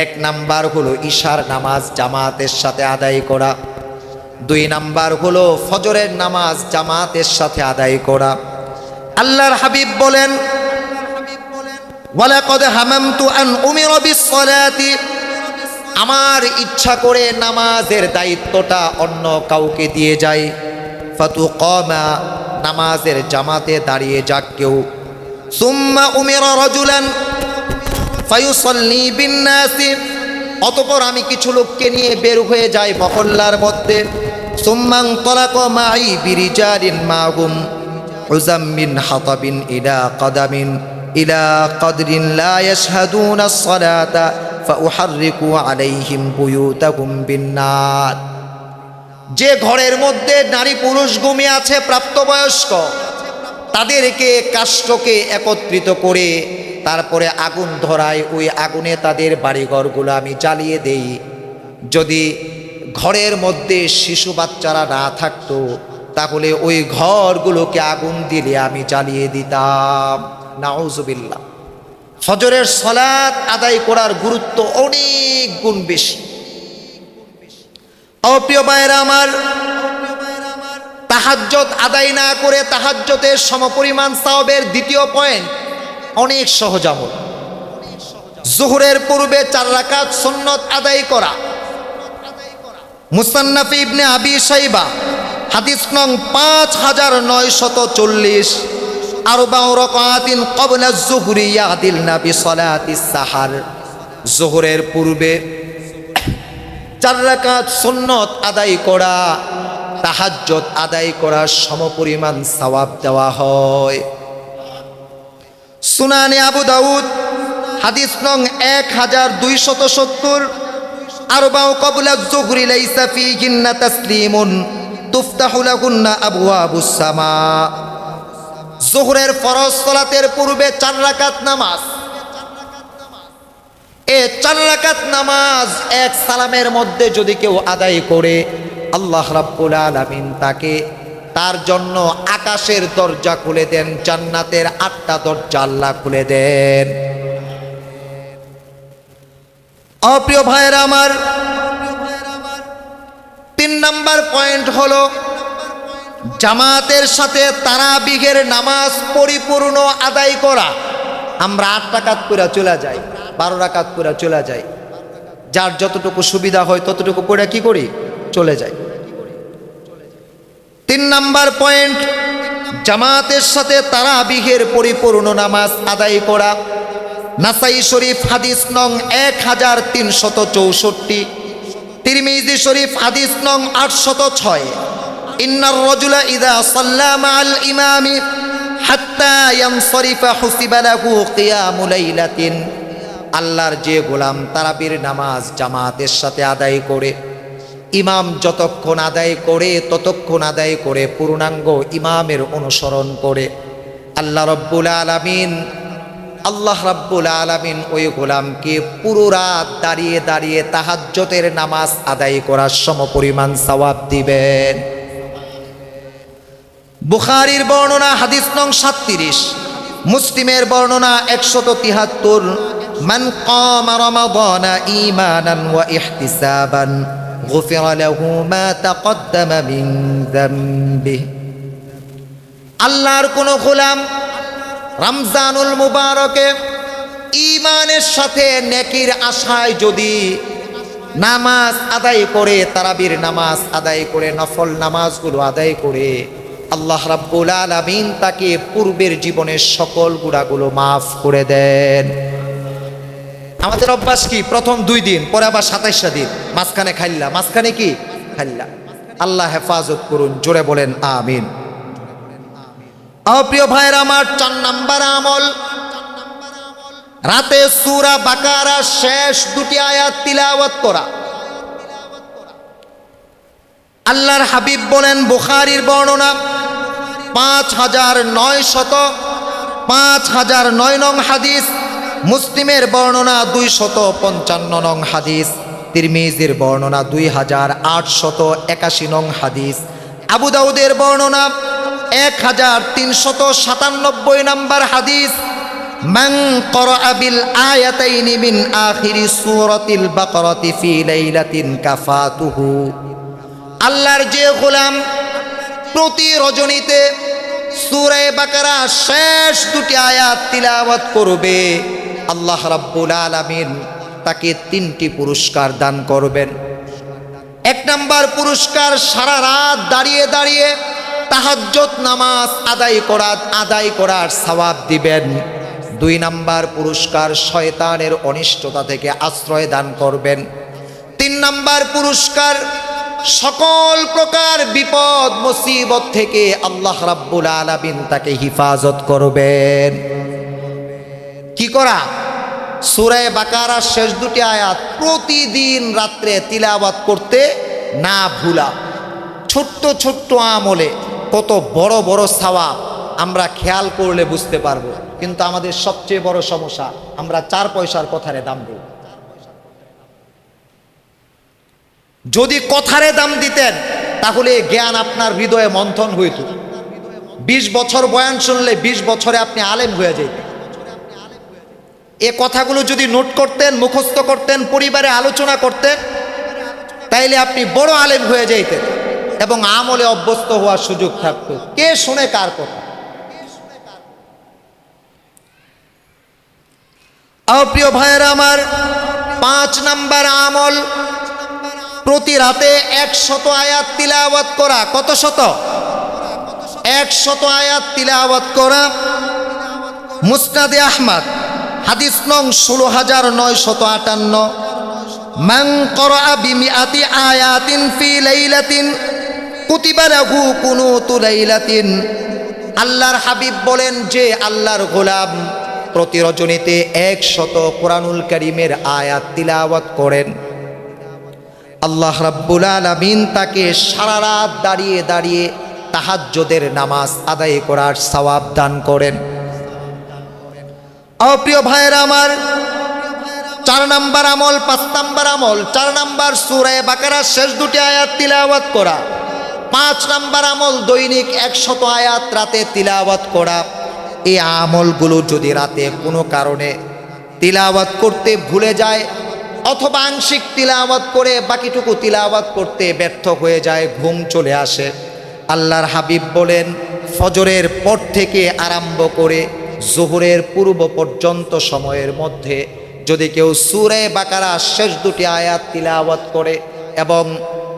1 নাম্বার হলো ঈশার নামাজ জামাতের সাথে আদায় করা, 2 নাম্বার হলো ফজরের নামাজ জামাতের সাথে আদায় করা। আল্লাহর হাবিব বলেন ওয়ালাকাদ হামামতু আন উমিরা বিস-সালাতি, আমার ইচ্ছা করে নামাজের দায়িত্বটা অন্য কাউকে দিয়ে যাই। ফাতুকামা, নামাজের জামাতে দাঁড়িয়ে যাক কেউ। সুম্মা উমিরা রাজুলান ফায়ুসাল্লি বিন-নাসি, অতঃপর আমি কিছু লোককে নিয়ে বের হয়ে যাই মহল্লার মধ্যে। সুম্মা ইনতালাকা মাই বিরিজালিন মাহুম উযাম মিন হাতাবিন ইলা কাদামিন ইলা কদরিন লা ইয়াশহাদুনা আস-সালাতা ফাউহাররিকু আলাইহিম বুয়ুতাহুম বিন-নার। যে ঘরের মধ্যে নারী পুরুষ ঘুমিয়ে আছে প্রাপ্তবয়স্ক, তাদেরকে কাষ্ঠকে একত্রিত করে তারপরে আগুন ধরায়, ওই আগুনে তাদের বাড়িঘরগুলো আমি জ্বালিয়ে দেই। যদি ঘরের মধ্যে শিশু বাচ্চারা না থাকতো তাহলে ওই ঘরগুলোকে আগুন দিলে আমি জ্বালিয়ে দিতাম। নাউজুবিল্লাহ। ফজরের সালাত আদায় করার গুরুত্ব অনেক গুণ বেশি। অপ্রিয় ভাইরা আমার, তাহাজ্জুদ আদায় না করে তাহাজ্জুদের সমপরিমাণ সওয়াবের দ্বিতীয় পয়েন্ট অনেক সহজ আমল। যোহরের পূর্বে 4 রাকাত সুন্নত আদায় করা। মুসান্নাফ ইবনে আবি শাইবা হাদিস নং 5940, আরবাউ রাকাতিন ক্বাবলা আয-যুহরি ইয়াদিলনা বিসালাতিস সাহার। যোহরের পূর্বে 4 রাকাত সুন্নত আদায় করা, তাহাজ্জুদ আদায় করার সমপরিমাণ সওয়াব দেওয়া হয়। সুনানে আবু দাউদ হাদিস নং 1270, আরবাউ ক্বাবলা আয-যুহরি লাইসা ফীহিন্না তাসলিমুন তুফতাহু লাহুন্না আবওয়াবুস সামা। যোহরের ফরজ সালাতের পূর্বে 4 রাকাত নামাজ, এই 4 রাকাত নামাজ এক সালামের মধ্যে যদি কেউ আদায় করে, আল্লাহ রাব্বুল আলামিন তাকে তার জন্য আকাশের দরজা খুলে দেন, জান্নাতের 8টা দরজা আল্লাহ খুলে দেন। অপ্রিয় ভাইরা আমার, 3 নাম্বার পয়েন্ট হলো জামাতের সাথে তারাবিহের নামাজ পরিপূর্ণ আদায় করা। আমরা 8 রাকাত করে চলে যাই, 12 রাকাত করে চলে যাই, যার যতটুকু সুবিধা হয় ততটুকু করে কি করি, চলে যাই। 3 নাম্বার পয়েন্ট, জামাতের সাথে তারাবিহের পরিপূর্ণ নামাজ আদায় করা। নাসাই শরীফ হাদিস নং 1364, তিরমিজি শরীফ হাদিস নং 806, ইন্নার রাজুলা ইযা সাল্লা মা'আল ইমামি হাত্তা ইয়ানসারিফা হুসিবা লাহু কিয়ামু লাইলাতিন। আল্লাহর যে গোলাম তারাবির নামাজ জামাতের সাথে আদায় করে, ইমাম যতক্ষণ আদায় করে ততক্ষণ আদায় করে পূর্ণাঙ্গ ইমামের অনুসরণ করে, আল্লাহ রাব্বুল আলামিন ওই গোলামকে পুরো রাত দাঁড়িয়ে দাঁড়িয়ে তাহাজ্জুদের নামাজ আদায় করার সমপরিমাণ সওয়াব দিবেন। বুখারীর বর্ণনা হাদিস নং 37, মুসলিমের বর্ণনা 173 মান কামা রমাদানা ঈমানান ওয়া ইহতিসাবান গুফিরা লাহু মা তাকদ্দামা মিন যামবিহি। আল্লাহর কোন গোলাম রমজানুল মুবারকে ঈমানের সাথে নেকির আশায় যদি নামাজ আদায় করে, তারাবির নামাজ আদায় করে, নফল নামাজগুলো আদায় করে, আল্লাহ রাব্বুল আলামিন তাকে পূর্বের জীবনের সকল গুনাহগুলো মাফ করে দেন। আমাদের অভ্যাস কি? প্রথম 2 দিন, পরে আবার 27টা দিন, মাঝখানে খাইল্লা। মাঝখানে কি? খাইল্লা। আল্লাহ হেফাজত করুন, জোরে বলেন আমিন। প্রিয় ভাইরা আমার, 4 নাম্বার আমল, রাতে সূরা বাকারার শেষ 2টি আয়াত তিলাওয়াত করা। আল্লাহর হাবিব বলেন, বুখারীর বর্ণনা 5009 নং হাদিস, মুসলিমের বর্ণনা 255 নং হাদিস, তিরমিজির বর্ণনা 2881 নং হাদিস, আবু দাউদের বর্ণনা 1397 নম্বর হাদিস। মান ক্বরাআ বিল আয়াতাইনি মিন আখিরি সূরাতিল বাকারাতি ফি লাইলাতিন কাফাতুহু। আল্লাহর যে গোলাম প্রতি রজনীতে সূরা বাকারা শেষ 2টি আয়াত তিলাওয়াত করবে, আল্লাহ রাব্বুল আলামিন তাকে 3টি পুরস্কার দান করবেন। 1 নাম্বার পুরস্কার, সারা রাত দাঁড়িয়ে দাঁড়িয়ে তাহাজ্জুদ নামাজ আদায় করার সওয়াব দিবেন। 2 নাম্বার পুরস্কার, শয়তানের অনিষ্টতা থেকে আশ্রয় দান করবেন। 3 নাম্বার পুরস্কার, সকল প্রকার বিপদ মুসিবত থেকে আল্লাহ রাব্বুল আলামিন তাকে হেফাজত করবেন। কি করা? সূরা বাকারার শেষ 2টি আয়াত প্রতিদিন রাত্রে তিলাওয়াত করতে না ভুলা। ছোট্ট ছোট্ট আমলে কত বড় বড় সওয়াব আমরা খেয়াল করলে বুঝতে পারবো। কিন্তু আমাদের সবচেয়ে বড় সমস্যা, আমরা 4 পয়সার কথারে দাম দিই। যদি কথারে দাম দিতেন তাহলে জ্ঞান আপনার হৃদয়ে মন্থন হইত। 20 বছর বয়ান শুনলে 20 বছরে আপনি আলেম হয়ে যেতেন। এ কথাগুলো যদি নোট করতেন, মুখস্থ করতেন, পরিবারে আলোচনা করতেন, তাইলে আপনি বড় আলেম হয়ে যেতেন এবং আমলে অভ্যস্ত হওয়ার সুযোগ থাকতো। কে শুনে কার কথা? প্রিয় ভাইয়েরা আমার, 5 নাম্বার আমল, প্রতি রাতে 100 আয়াত তিলাওয়াত করা। কত শত? 100 আয়াত তিলাওয়াত করা। মুসনাদে আহমদ হাদিস নং 16958। মান ক্বরাআ বিমিআতি আয়াতিন ফি লাইলাতিন কুতিবা লাহু কুনুতু লাইলাতিন। আল্লাহর হাবিব বলেন যে আল্লাহর গোলাম প্রতি রজনীতে 100 কোরআনুল কারীমের আয়াত তিলাওয়াত করেন, আল্লাহ রাব্বুল আলামিন তাকে সারা রাত দাঁড়িয়ে দাঁড়িয়ে তাহাজ্জুদের নামাজ আদায় করার সওয়াব দান করেন। প্রিয় ভাইয়েরা আমার, 4 নাম্বার আমল, 5 নাম্বার আমল। 4 নাম্বার সূরা বাকারার শেষ 2টি আয়াত তিলাওয়াত করা। 5 নাম্বার আমল, দৈনিক 100 আয়াত রাতে তিলাওয়াত করা। এই আমলগুলো যদি রাতে কোনো কারণে তিলাওয়াত করতে ভুলে যায় অথবা আংশিক তিলাওয়াত করে বাকিটুকু তিলাওয়াত করতে ব্যর্থ হয়ে যায়, ঘুম চলে আসে, আল্লাহর হাবিব বলেন ফজরের পর থেকে আরম্ভ করে জোহরের পূর্ব পর্যন্ত সময়ের মধ্যে যদি কেউ সূরা বাকারার শেষ 2টি আয়াত তিলাওয়াত করে এবং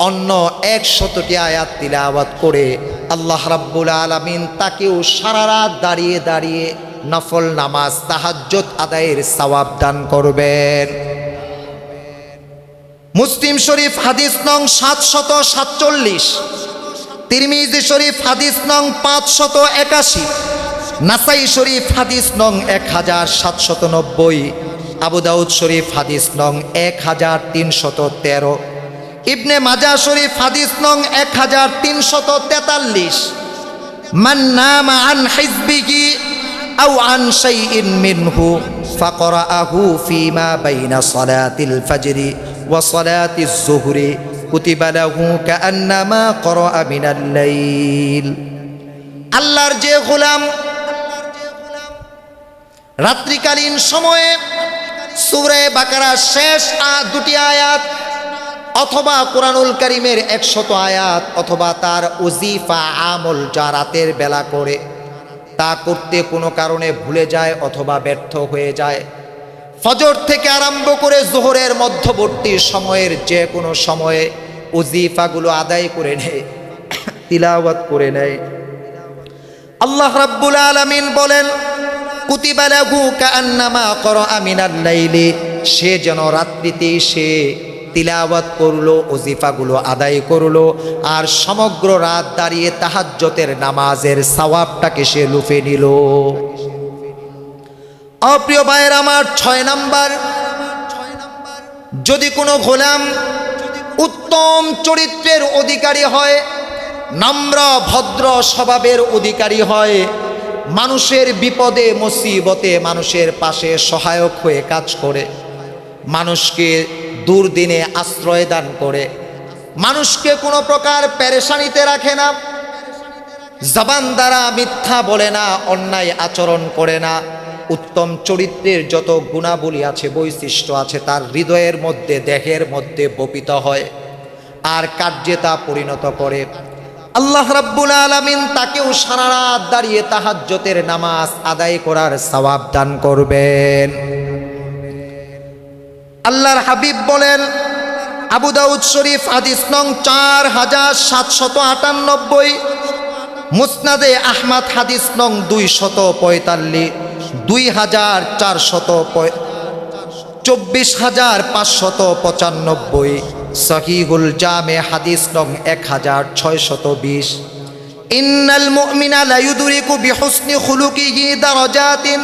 অন্য 100টি আয়াত তিলাওয়াত করে, আল্লাহ রাব্বুল আলামিন তাকেও সারা রাত দাঁড়িয়ে দাঁড়িয়ে নফল নামাজ তাহাজ্জুদ আদায়ের সওয়াব দান করবেন। মুসলিম শরীফ হাদিস নং 747, তিরমিজি শরীফ হাদিস নং 581, নাসাই শরীফ হাদিস নং 1790, আবু দাউদ শরীফ হাদিস নং 1313, ইবনে মাজাহ শরীফ হাদিস নং 1343। মান নামা আন হিজবিহি আও আন শাইইন মিনহু ফাকরাআহু ফীমা বাইনা সালাতিল ফাজরি ওয়া সালাতিজ যুহরি কুতিবা লাহু কাআন্নামা ক্বরাআ মিনাল লাইল। আল্লাহর যে গোলাম রাত্রিকালীন সময়ে সূরা বাকারার শেষ দুটি আয়াত অথবা কোরআনুল কারীমের 100 আয়াত অথবা তার ওজিফা আমল যা রাতের বেলা করে তা করতে কোনো কারণে ভুলে যায় অথবা ব্যর্থ হয়ে যায়, ফজর থেকে আরম্ভ করে যোহরের মধ্যবর্তী সময়ের যে কোনো সময়ে ওজিফাগুলো আদায় করে নেয়, তিলাওয়াত করে নেয়, আল্লাহ রাব্বুল আলামিন বলেন কুতিবা লাহু কাআন্নামা ক্বরাআ মিনাল লাইলি, সে যেন রাত্রিতেই সে তিলাওয়াত করলো, ওজিফাগুলো আদায় করলো, আর সমগ্র রাত দাঁড়িয়ে তাহাজ্জুদের নামাজের সওয়াবটাকে সে লুফে নিল। অপ্রিয় ভাইয়ের আমার, 6 নাম্বার, যদি কোনো গোলাম উত্তম চরিত্রের অধিকারী হয়, নম্র ভদ্র স্বভাবের অধিকারী হয়, মানুষের বিপদে মুসিবতে মানুষের পাশে সহায়ক হয়ে কাজ করে, মানুষকে দুর্দিনে আশ্রয় দান করে, মানুষকে কোনো প্রকার পেরেশানিতে রাখে না, জবান দ্বারা মিথ্যা বলে না, অন্যায় আচরণ করে না, উত্তম চরিত্রের যত গুণাবলী আছে, বৈশিষ্ট্য আছে, তার হৃদয়ের মধ্যে দেহের মধ্যে বপিত হয় আর কার্যে তা পরিণত করে, আল্লাহ রাব্বুল আলামিন তাকেও সারা রাত দাঁড়িয়ে তাহাজ্জুদের নামাজ আদায় করার সওয়াব দান করবেন। আল্লাহর হাবিব বলেন, আবু দাউদ শরীফ হাদিস নং 4798, মুসনাদে আহমদ হাদিস নং 245, 24,595, সহিহুল জামে হাদিস নং 1620। ইন্নাল মুমিনা লা ইউদরিকু বিহুসনি খুলুকিহি দারাজাতিন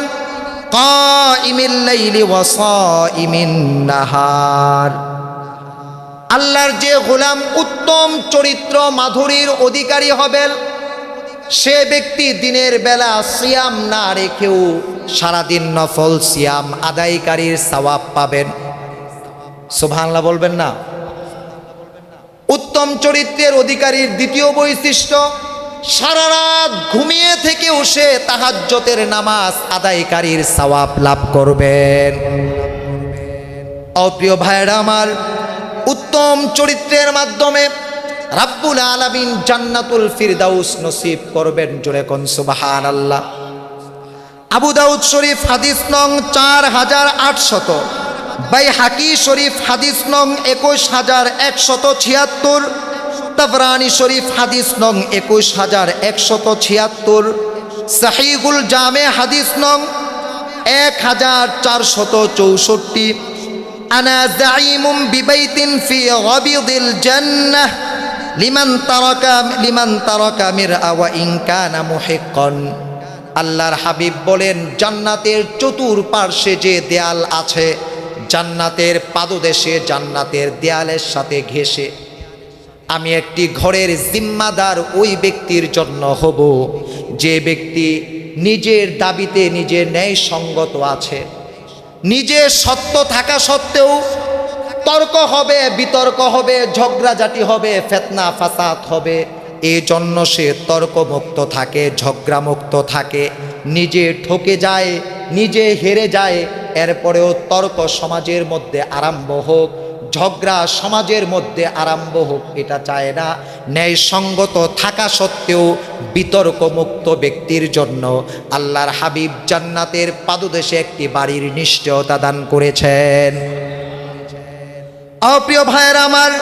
কাইমিল লাইলি ওয়া সাইমিন নাহার। আল্লাহর যে গোলাম উত্তম চরিত্র মাধুরীর অধিকারী হবেন, সে ব্যক্তি দিনের বেলা সিয়াম না রেখেও সারাদিন নফল সিয়াম আদায়কারীর সওয়াব পাবেন। সুবহানাল্লাহ বলবেন না? উত্তম চরিত্রের অধিকারীর দ্বিতীয় বৈশিষ্ট্য, সারা রাত ঘুমিয়ে থেকেও সে তাহাজ্জুদের নামাজ আদায়কারীর সওয়াব লাভ করবেন। প্রিয় ভাইরা আমার, উত্তম চরিত্রের মাধ্যমে রাব্বুল আলামিন জান্নাতুল ফিরদাউস নসিব করবেন। জোরে কোন সুবহানাল্লাহ। আবু দাউদ শরীফ হাদিস নং 4800, বাইহাকি শরীফ হাদিস নং 21176, তাবরানী শরীফ হাদিস নং 21176, সহিহুল জামে হাদিস নং 1464। আনা যাইমুম বিবাইতিন ফি গাবিদিল জান্নাহ লিমান তারাকা মিরআ ওয়া ইন কানা মুহিক্কান। আল্লাহর হাবিব বলেন, জান্নাতের চতুর্পার্শ্বে যে দেয়াল আছে, জান্নাতের পাদদেশে জান্নাতের দেয়ালের সাথে ঘেঁষে আমি একটি ঘরের জিম্মাদার ওই ব্যক্তির জন্য হব যে ব্যক্তি নিজের দাবিতে নিজে ন্যায় সঙ্গত আছে, নিজে সত্য থাকা সত্ত্বেও তর্ক হবে, বিতর্ক হবে, ঝগড়াঝাটি হবে, ফিতনা ফাসাদ হবে, এই জন্য সে তর্কমুক্ত থাকে, ঝগড়ামুক্ত থাকে, নিজে ঠকে যায়, নিজে হেরে যায়, এরপরেও তর্ক সমাজের মধ্যে আরম্ভ হোক, ঝগড়া সমাজের মধ্যে আরম্ভ হোক, এটা চায় না। ন্যায়সঙ্গত থাকা সত্ত্বেও বিতর্কমুক্ত ব্যক্তির জন্য আল্লাহর হাবিব জান্নাতের পাদদেশে একটি বাড়ির নিশ্চয়তা দান করেছেন। প্রিয় ভাইয়েরা আমার,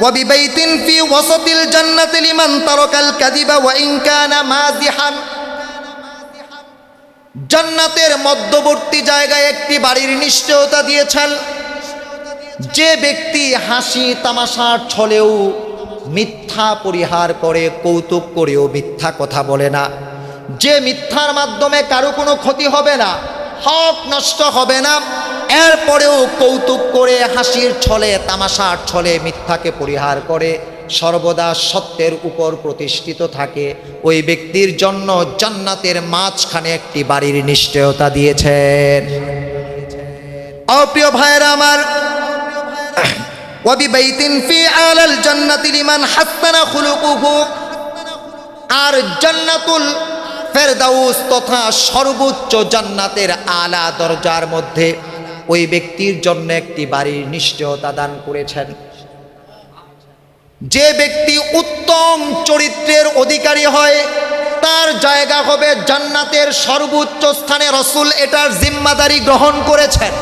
ওয়াবিবাইতিন ফি ওয়াসাতিল জান্নাতি লিমান তারাকাল কাযিবা ওয়া ইন কানা মাযিহান। জান্নাতের মধ্যবর্তী জায়গায় একটি বাড়ির নিশ্চয়তা দিয়েছেন। যে ব্যক্তি হাসি তামাশার ছলেও মিথ্যা পরিহার করে, কৌতুক করেও মিথ্যা কথা বলে না, যে মিথ্যার মাধ্যমে কারো কোনো ক্ষতি হবে না, হক নষ্ট হবে না, এরপরেও কৌতুক করে হাসির ছলে তামাশার ছলে মিথ্যাকে পরিহার করে সর্বদা সত্যের উপর প্রতিষ্ঠিত থাকে, ওই ব্যক্তির জন্য জান্নাতের মাঝখানে একটি বাড়ির নিশ্চয়তা দিয়েছেন। প্রিয় ভাইরা আমার, ওয়াবিবাইতিন ফি আলাল জান্নাতি লিমান হাসানা খুলুকুহু। আর জান্নাতুল ফেরদাউস তথা সর্বোচ্চ জান্নাতের আলা দরজার মধ্যে ওই ব্যক্তির জন্য একটি বাড়ির নিশ্চয়তা দান করেছেন। যে ব্যক্তি উত্তম চরিত্রের অধিকারী হয় তার জায়গা হবে জান্নাতের সর্বোচ্চ স্থানে। রাসূল এটার জিম্মাদারি গ্রহণ করেছেন।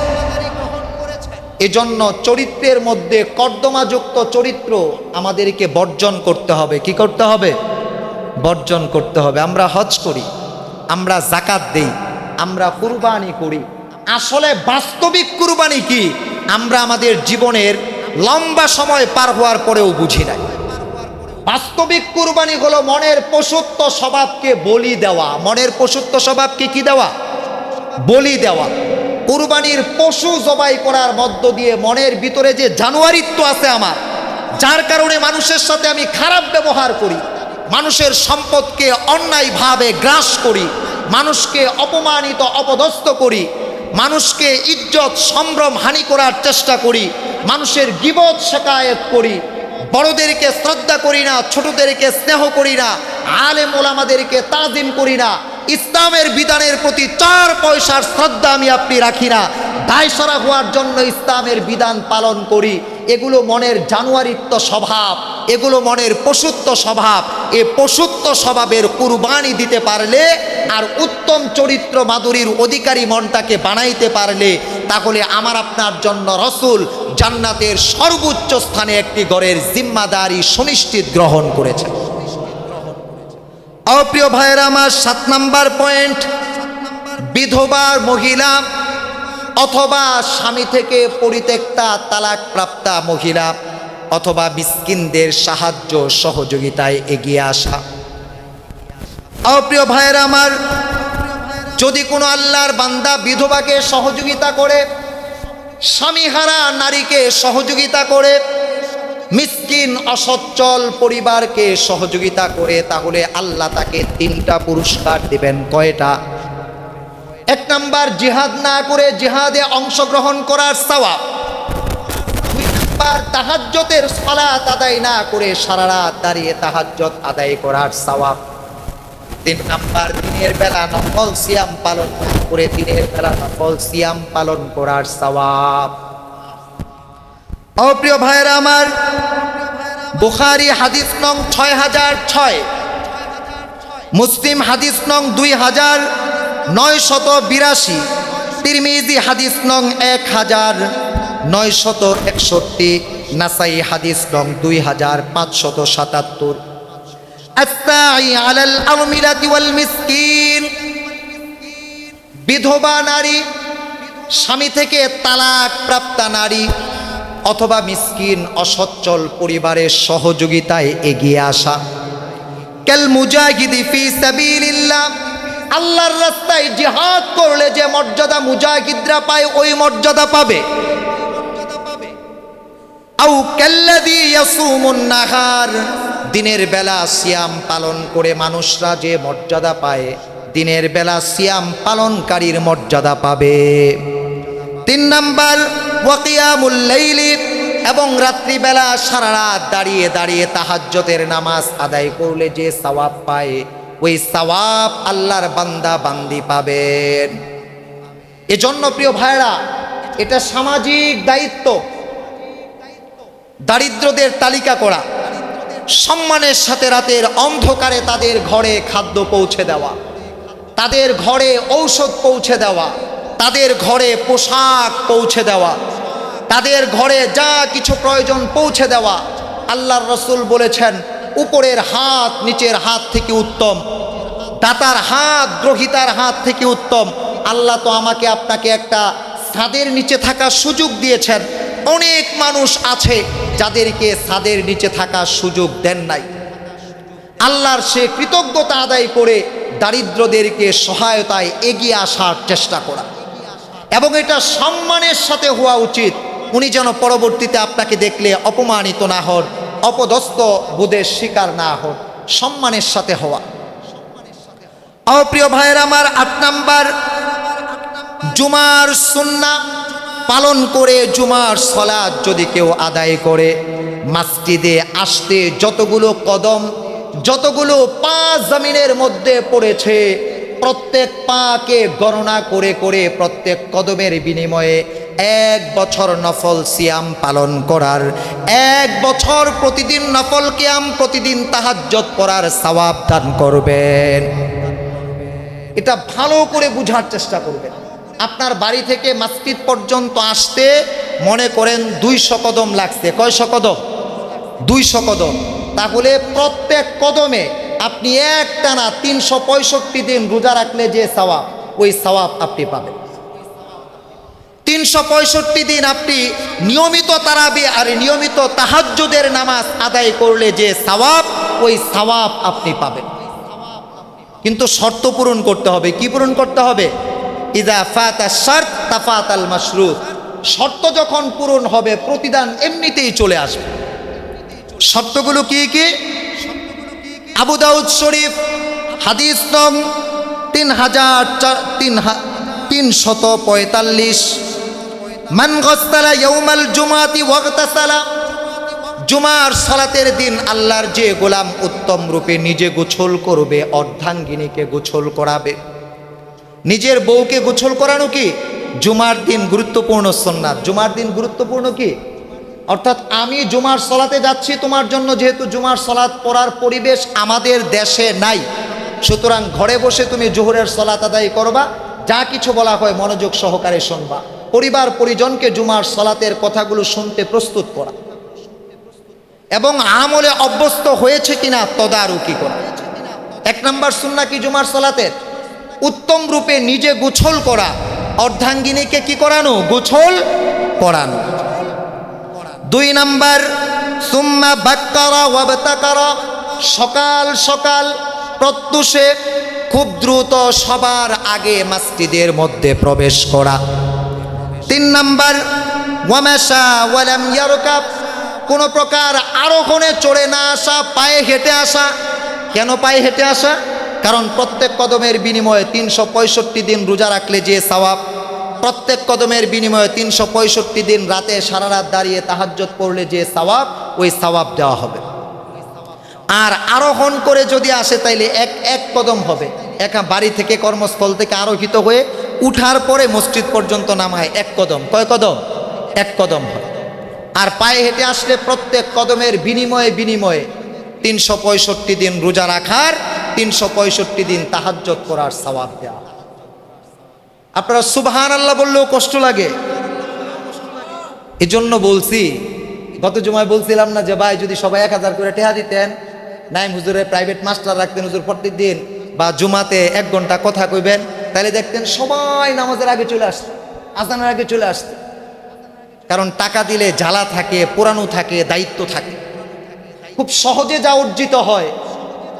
এজন্য চরিত্রের মধ্যে কর্দমাযুক্ত চরিত্র আমাদেরকে বর্জন করতে হবে। কি করতে হবে? বর্জন করতে হবে। আমরা হজ করি, আমরা যাকাত দেই, আমরা কুরবানি করি, আসলে বাস্তবিক কুরবানি কি আমরা আমাদের জীবনের লম্বা সময় পার হওয়ার পরেও বুঝি নাই। বাস্তবিক কুরবানি হলো মনের পশুত্ব স্বভাবকে বলি দেওয়া। মনের পশুত্ব স্বভাবকে কি দেওয়া? বলি দেওয়া। কুরবানির পশু জবাই করার মধ্য দিয়ে মনের ভিতরে যে জানুয়ারিত্ব আছে আমার, যার কারণে মানুষের সাথে আমি খারাপ ব্যবহার করি, মানুষের সম্পদকে অন্যায়ভাবে গ্রাস করি, মানুষকে অপমানিত অপদস্থ করি, মানুষকে ইজ্জত সম্ভ্রম হানি করার চেষ্টা করি, মানুষের গীবত শিকায়েত করি, বড়দেরকে শ্রদ্ধা করি না, ছোটদেরকে স্নেহ করি না, আলেম ওলামাদেরকে তাজিম করি না, ইসলামের বিধানের প্রতি 4 পয়সার শ্রদ্ধা আমি আপনি রাখি না, দায়সারা হওয়ার জন্য ইসলামের বিধান পালন করি। এগুলো মনের জানুয়ারিত্ব স্বভাব, এগুলো মনের পশুত্ব স্বভাব। এ পশুত্ব স্বভাবের কুরবানি দিতে পারলে আর উত্তম চরিত্র মাধুরীর অধিকারী মনটাকে বানাইতে পারলে তাহলে আমার আপনার জন্য রাসূল জান্নাতের সর্বোচ্চ স্থানে একটি ঘরের জিম্মাদারি সুনিশ্চিত গ্রহণ করেছে। অপ্রিয় ভাইয়েরা আমার, 7 নাম্বার পয়েন্ট, বিধবার মহিলা অথবা স্বামী থেকে পরিত্যক্তা তালাক প্রাপ্তা মহিলা অথবা মিসকিনদের সাহায্য সহযোগিতায় এগিয়ে আসা। অপ্রিয় ভাইয়েরা আমার, যদি কোনো আল্লাহর বান্দা বিধবাকে সহযোগিতা করে, স্বামীহারা নারীকে সহযোগিতা করে, মিসকিন অসচ্ছল পরিবারকে সহযোগিতা করে, তাহলে আল্লাহ তাকে 3টা পুরস্কার দিবেন। কয়টা? 1 নাম্বার, জিহাদ না করে জিহাদে অংশগ্রহণ করার সওয়াব। 2 নাম্বার, তাহাজ্জুদের সালাত আদায় না করে সারা রাত দাঁড়িয়ে তাহাজ্জুদ আদায় করার সওয়াব। 3 নাম্বার, দিনের বেলা নফল সিয়াম পালন করে দিনের বেলা নফল সিয়াম পালন করার সওয়াব। প্রিয় ভাইয়েরা আমার, বুখারী হাদিস নং 6006, মুসলিম হাদিস নং 2982, তিরমিজি হাদিস নং 1961, নাসাই হাদিস নং 2577। আস-সাঈ আলাল আরমিলাতি ওয়াল মিসকিন, বিধবা নারী, স্বামী থেকে তালাক প্রাপ্তা নারী অথবা মিসকিন অসচ্ছল পরিবারের সহযোগিতায় এগিয়ে আসা। কাল মুজাহিদি ফি সাবিলিল্লাহ, আল্লাহর রাস্তায় জিহাদ করলে যে মর্যাদা মুজাহিদরা পায় ওই মর্যাদা পাবে। আও কাল্লাযী ইয়াসুমুন নাহার, দিনের বেলা সিয়াম পালন করে মানুষরা যে মর্যাদা পায় দিনের বেলা সিয়াম পালনকারীর মর্যাদা পাবে। 3 নাম্বার, ওয়া কিয়ামুল লাইলি, এবং রাত্রিবেলা সারা রাত দাঁড়িয়ে দাঁড়িয়ে তাহাজ্জুদের নামাজ আদায় করলে যে সওয়াব পায় ওই সওয়াব আল্লাহর বান্দা বান্দি পাবেন। এজন্য প্রিয় ভাইরা, এটা সামাজিক দায়িত্ব দারিদ্রদের তালিকা করা, সম্মানের সাথে রাতের অন্ধকারে তাদের ঘরে খাদ্য পৌঁছে দেওয়া, তাদের ঘরে ঔষধ পৌঁছে দেওয়া, তাদের ঘরে পোশাক পৌঁছে দেওয়া, তাদের ঘরে যা কিছু প্রয়োজন পৌঁছে দেওয়া। আল্লাহর রাসূল বলেছেন, উপরের হাত নিচের হাত থেকে উত্তম, দাতার হাত গ্রহীতার হাত থেকে উত্তম। আল্লাহ তো আমাকে আপনাকে একটা ছাদের নিচে থাকার সুযোগ দিয়েছেন। অনেক মানুষ আছে যাদেরকে ছাদের নিচে থাকার সুযোগ দেন নাই। আল্লাহর সে কৃতজ্ঞতা আদায় করে দারিদ্রদেরকে সহায়তায় এগিয়ে আসার চেষ্টা করা, এবং এটা সম্মানের সাথে হওয়া উচিত। উনি যেন পরবর্তীতে আপনাকে দেখলে অপমানিত না হন, অপদস্থ বোধের শিকার না হন, সম্মানের সাথে হওয়া। প্রিয় ভাইয়ের আমার, 8 নাম্বার, জুমার সুন্নাহ পালন করে জুমার সালাত যদি কেউ আদায় করে, মসজিদে আসতে যতগুলো কদম যতগুলো পা জমিনের মধ্যে পড়েছে প্রত্যেক পাকে গণনা করে করে প্রত্যেক কদমের বিনিময়ে 1 বছর নফল সিয়াম পালন করার, 1 বছর প্রতিদিন নফল কিয়াম, প্রতিদিন তাহাজ্জুদ পড়ার সওয়াব দান করবেন। এটা ভালো করে বুঝার চেষ্টা করবেন। আপনার বাড়ি থেকে মসজিদ পর্যন্ত আসতে মনে করেন 200 কদম লাগছে। কয়শো কদম? 200 কদম। তাহলে প্রত্যেক কদমে আপনি একটানা 365 দিন রোজা রাখলে যে সওয়াব, ওই সওয়াব আপনি পাবেন। 365 দিন আপনি নিয়মিত তারাবি আর নিয়মিত তাহাজ্জুদের নামাজ আদায় করলে যে সওয়াব, ওই সওয়াব আপনি পাবেন। কিন্তু শর্ত পূরণ করতে হবে। কি পূরণ করতে হবে? ইযা ফাতা শারত তাফাতাল মাশরুত। শর্ত যখন পূরণ হবে প্রতিদান এমনিতেই চলে আসবে। শর্তগুলো কি কি? আবু দাউদ শরীফ হাদিস নং 3345, মান গাসসালা ইয়াউমাল জুমাতি ওয়াগতাসালা। জুমার সালাতের দিন আল্লাহর যে গোলাম উত্তম রূপে নিজে গোসল করবে, অর্ধাঙ্গিনীকে গোসল করাবে। নিজের বউকে গোসল করানো কি জুমার দিন গুরুত্বপূর্ণ সুন্নাত। জুমার দিন গুরুত্বপূর্ণ কি? অর্থাৎ আমি জুমার সালাতে যাচ্ছি তোমার জন্য, যেহেতু জুমার সালাত পড়ার পরিবেশ আমাদের দেশে নাই, সুতরাং ঘরে বসে তুমি জোহরের সালাত আদায় করবা। যা কিছু বলা হয় মনোযোগ সহকারে শুনবা। পরিবার পরিজনকে জুমার সালাতের কথাগুলো শুনতে প্রস্তুত করা এবং আমলে অভ্যস্ত হয়েছে কিনা তদারকি করা। 1 নম্বর সুন্নাহ কি জুমার সালাতের? উত্তম রূপে নিজে গোসল করা, অর্ধাঙ্গিনীকে কি করানো? গোসল করানো। 2 নম্বর সুম্মা বাক্কারা ওয়াবতাকারা, সকাল সকাল প্রত্যুষে খুব দ্রুত সবার আগে মসজিদের মধ্যে প্রবেশ করা। 3 নম্বর ওয়ামাশা ওয়ালাম ইয়ারকাব, কোনো প্রকার আরোহণে চড়ে না আসা, পায়ে হেঁটে আসা। কেন পায়ে হেঁটে আসা? কারণ প্রত্যেক কদমের বিনিময়ে 365 দিন রোজা রাখলে যে সওয়াব, প্রত্যেক কদমের বিনিময়ে 365 দিন রাতে সারা রাত দাঁড়িয়ে তাহাজ্জুদ পড়লে যে সওয়াব, ওই সওয়াব দেওয়া হবে। আর আরোহণ করে যদি আসে তাইলে এক কদম হবে। একা বাড়ি থেকে কর্মস্থল থেকে আরোহিত হয়ে উঠার পরে মসজিদ পর্যন্ত নামায় 1 কদম। কয় কদম? 1 কদম হবে। আর পায়ে হেঁটে আসলে প্রত্যেক কদমের বিনিময়ে 365 দিন রোজা রাখার, 365 দিন তাহাজ্জুদ করার সওয়াব দেওয়া। আপনারা সুবহানাল্লাহ বললেও কষ্ট লাগে। এজন্য বলছি, গত জুমায় বলছিলাম না যে ভাই যদি সবাই 1000 করে টাকা দিতেন, নাইম হুজুরের প্রাইভেট মাস্টার রাখতেন, হুজুর প্রত্যেক দিন বা জুমাতে 1 ঘন্টা কথা কইবেন, তাহলে দেখতেন সবাই নামাজের আগে চলে আসতে, আজানের আগে চলে আসতে। কারণ টাকা দিলে জ্বালা থাকে, পোড়ানো থাকে, দায়িত্ব থাকে। খুব সহজে যা অর্জিত হয়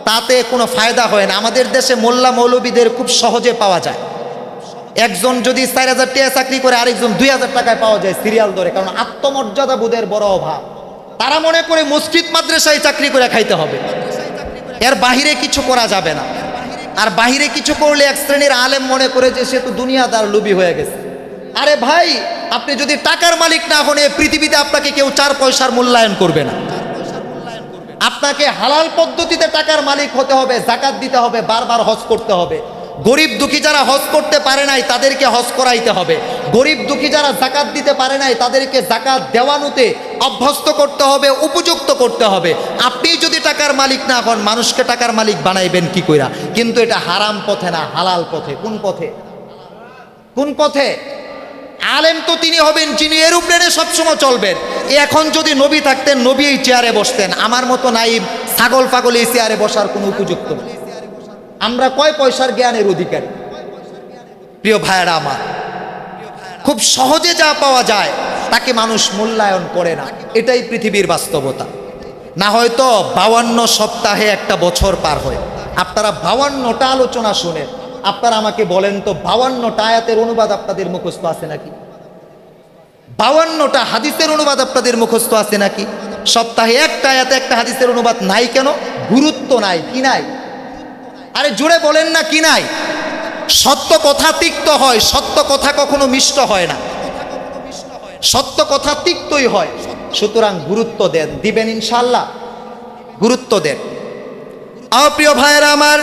তাতে কোনো ফায়দা হয় না। আমাদের দেশে মোল্লা মৌলবীদের খুব সহজে পাওয়া যায়। একজন যদি 4000 টাকা চাকরি করে, আরেকজন 2000 টাকায় পাওয়া যায় সিরিয়াল ধরে। কারণ আত্মমর্যাদা বোধের বড় অভাব। তারা মনে করে মসজিদ মাদ্রাসায় চাকরি করে খাইতে হবে, এর বাহিরে কিছু করা যাবে না। আর বাহিরে কিছু করলে এক শ্রেণীর আলেম মনে করে যে সে তো দুনিয়াদার লোভী হয়ে গেছে। আরে ভাই, আপনি যদি টাকার মালিক না হন, পৃথিবীতে আপনাকে কেউ 4 পয়সার মূল্যায়ন করবে না। আপনাকে হালাল পদ্ধতিতে টাকার মালিক হতে হবে, যাকাত দিতে হবে, বারবার হজ করতে হবে। গরিব দুঃখী যারা হজ করতে পারে নাই তাদেরকে হজ করাইতে হবে। গরিব দুঃখী যারা যাকাত দিতে পারে নাই তাদেরকে যাকাত দেওয়ানোতে অভ্যস্ত করতে হবে, উপযুক্ত করতে হবে। আপনি যদি টাকার মালিক না হন, মানুষকে টাকার মালিক বানাইবেন কি কইরা? কিন্তু এটা হারাম পথে না, হালাল পথে। কোন পথে? কোন পথে? আলেম তো তিনি হবেন যিনি এরোপ্লেনে সবসময় চলবেন। এখন যদি নবী থাকতেন, নবী এই চেয়ারে বসতেন। আমার মতো নাইব ছাগল পাগল এই চেয়ারে বসার কোনো উপযুক্ত না। আমরা কয় পয়সার জ্ঞানের অধিকারী? প্রিয় ভাইয়েরা আমার, খুব সহজে যা পাওয়া যায় তাকে মানুষ মূল্যায়ন করে না। এটাই পৃথিবীর বাস্তবতা। না হয়তো 52 সপ্তাহে একটা বছর পার হয়। আপনারা 52টা আলোচনা শুনেন। আপনারা আমাকে বলেন তো, 52টা আয়াতের অনুবাদ আপনাদের মুখস্থ আছে নাকি? 52টা হাদিসের অনুবাদ আপনাদের মুখস্থ আছে নাকি? সপ্তাহে একটা আয়াতে একটা হাদিসের অনুবাদ নাই কেন? গুরুত্ব নাই। কি নাই? আরে জোরে বলেন না, কি নাই? সত্য কথা তিক্ত হয়, সত্য কথা কখনো মিষ্ট হয় না। সত্য কথা তিক্তই হয়। সুতরাং গুরুত্ব দেন, দিবেন ইনশাআল্লাহ, গুরুত্ব দেন। প্রিয় ভাইয়েরা আমার,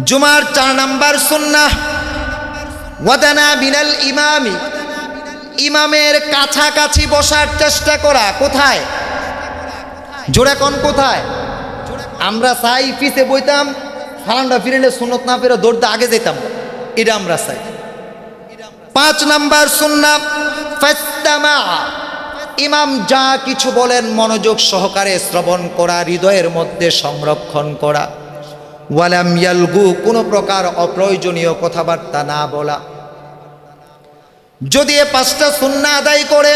জুমার 4 নাম্বার সুন্নাহ ওয়াদানা বিনাল ইমামি, ইমামের কাছাকাছি বসার চেষ্টা করা। কোথায়? জোরে কোন কোথায়? আমরা চাই পিছে বইতাম, সালামটা ফিরেলে সুন্নত না ফিরে দৌড়তে আগে যেতাম, এটা আমরা চাই। 5 নাম্বার সুন্নাহ ফাস্তামা, ইমাম যা কিছু বলেন মনোযোগ সহকারে শ্রবণ করা, হৃদয়ের মধ্যে সংরক্ষণ করা। ওয়ালাম ইয়ালগু, কোনো প্রকার অপ্রয়োজনীয় কথাবার্তা না বলা। যদি 5টা সুন্নাহ আদায় করে,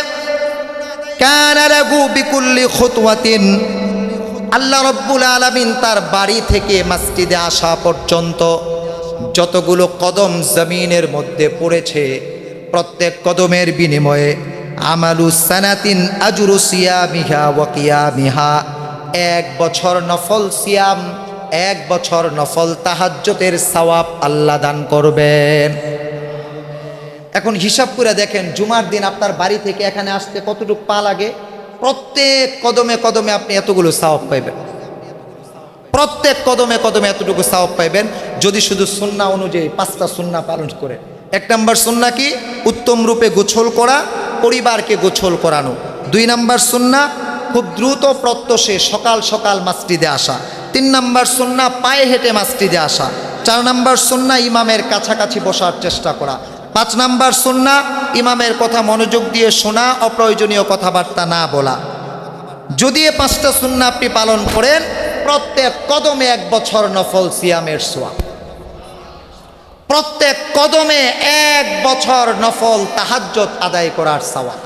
কানা লাহু বিকুল্লি খুতওয়াতিন, আল্লাহ রাব্বুল আলামিন তার বাড়ি থেকে মসজিদে আসা পর্যন্ত যতগুলো কদম জমিনের মধ্যে পড়েছে, প্রত্যেক কদমের বিনিময়ে আমালু সানাতিন আজরু সিয়ামিহা ওয়া কিয়ামিহা, 1 বছর নফল সিয়াম, 1 বছর নফল তাহাজ্জুদের সওয়াব আল্লাহ দান করবেন। এখন হিসাব করে দেখেন, জুমার দিন আপনার বাড়ি থেকে এখানে আসতে কতটুকু পা লাগে? প্রত্যেক কদমে কদমে আপনি এতগুলো সওয়াব পাইবেন, প্রত্যেক কদমে কদমে এতটুকু সওয়াব পাইবেন যদি শুধু সুন্নাহ অনুযায়ী 5টা সুন্নাহ পালন করে। 1 নাম্বার সুন্নাহ কি? উত্তম রূপে গোসল করা, পরিবারকে গোসল করানো। 2 নাম্বার সুন্নাহ খুব দ্রুত প্রত্যশে সকাল সকাল মসজিদে আসা। 3 নাম্বার সুন্নাহ পায়ে হেঁটে মসজিদে আসা। 4 নাম্বার সুন্নাহ ইমামের কাছাকাছি বসার চেষ্টা করা। 5 নাম্বার সুন্নাহ ইমামের কথা মনোযোগ দিয়ে শোনা, অপ্রয়োজনীয় কথাবার্তা না বলা। যদি এই 5টা সুন্নাহ আপনি পালন করেন, প্রত্যেক কদমে 1 বছর নফল সিয়ামের সওয়াব, প্রত্যেক কদমে 1 বছর নফল তাহাজ্জুদ আদায় করার সওয়াব।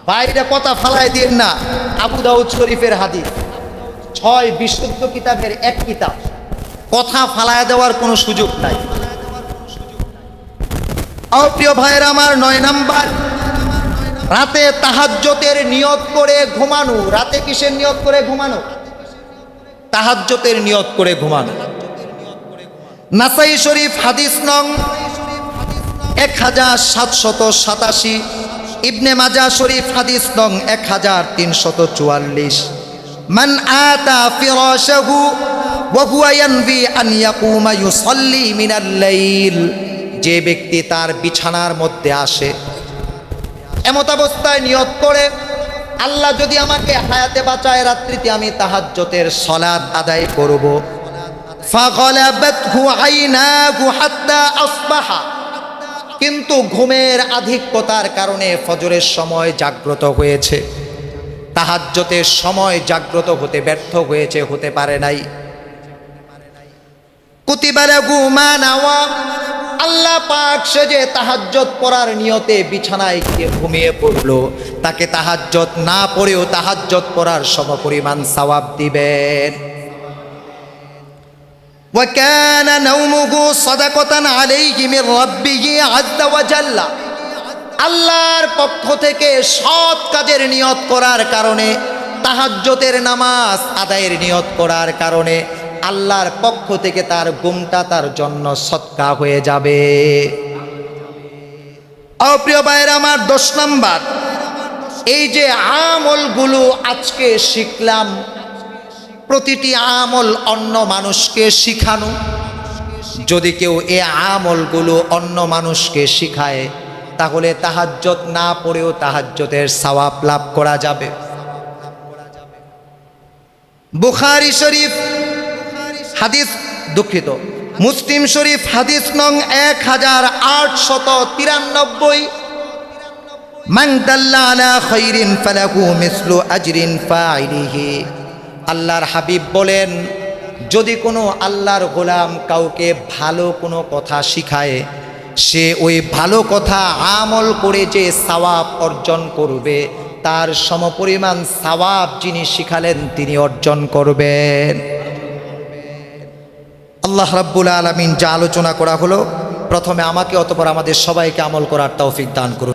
বাইরে কথা ফালাই দিন না, আবু দাউদ শরীফের হাদিস, 6 বিশুদ্ধ কিতাবের 1 কিতাব, কথা ফালায় দেওয়ার কোনো সুযোগ নাই। প্রিয় ভাইয়েরা আমার, 9 নাম্বার, রাতে তাহাজ্জুদের নিয়ত করে ঘুমানো। রাতে কিসের নিয়ত করে ঘুমানো? তাহাজ্জুদের নিয়ত করে ঘুমানো। নাসাই শরীফ হাদিস নং 1787, ইবনে মাজাহ শরীফ হাদিস নং 1344। মান আতা ফিরাশাহু ওয়া হুয়া ইয়ানবি আন ইয়াকুমা ইউসাল্লি মিনাল লাইল, যে ব্যক্তি তার বিছানার মধ্যে আসে এমত অবস্থায় নিয়ত করে, আল্লাহ যদি আমাকে হায়াতে বাঁচায়, রাত্রিতে আমি তাহাজ্জুদের সালাত আদায় করব, ফাগলাবাতহু আইনাহু হাত্তা আসবাহা, কিন্তু ঘুমের আধিক্যতার কারণে ফজরের সময় জাগ্রত হয়েছে, তাহাজ্জুদের সময় জাগ্রত হতে ব্যর্থ হয়েছে, হতে পারে নাই। কুতিবা লাহু মা নাওয়া, আল্লাহ পাক সে যে তাহাজ্জুদ পড়ার নিয়তে বিছানায় গিয়ে ঘুমিয়ে পড়লো, তাকে তাহাজ্জুদ না পড়েও তাহাজ্জুদ পড়ার সমপরিমাণ সওয়াব দিবেন। ওয়া কানা নাওমুহু সাদাকাতান আলাইহি মির রাব্বিহি আযযা ওয়া জাল্লা, আল্লাহর পক্ষ থেকে সৎ কাজের নিয়ত করার কারণে, তাহাজ্জুদের নামাজ আদায়ের নিয়ত করার কারণে আল্লাহর পক্ষ থেকে তার ঘুমটা তার জন্য সদকা হয়ে যাবে। প্রিয় ভাইয়েরা আমার, 10 নাম্বার, এই যে আমলগুলো আজকে শিখলাম, প্রতিটি আমল অন্য মানুষকে শিখানো। যদি কেউ এই আমলগুলো অন্য মানুষকে শিখায়, তাহলে তাহাজ্জুদ না পড়েও তাহাজ্জুদের সওয়াব লাভ করা যাবে। বুখারী শরীফ হাদিস, দুঃখিত, মুসলিম শরীফ হাদিস নং 1893, মান দাল্লা আলা খাইরিন ফালাহু মিসলু আজরিন ফাইলিহি, আল্লাহর হাবিব বলেন, যদি কোনো আল্লাহর গোলাম কাউকে ভালো কোনো কথা শিখায়, সে ওই ভালো কথা আমল করে যে সওয়াব অর্জন করবে, তার সমপরিমাণ সওয়াব যিনি শিখালেন তিনি অর্জন করবেন। আল্লাহ রাব্বুল আলামিন যা আলোচনা করা হলো, প্রথমে আমাকে অতঃপর আমাদের সবাইকে আমল করার তৌফিক দান করুন।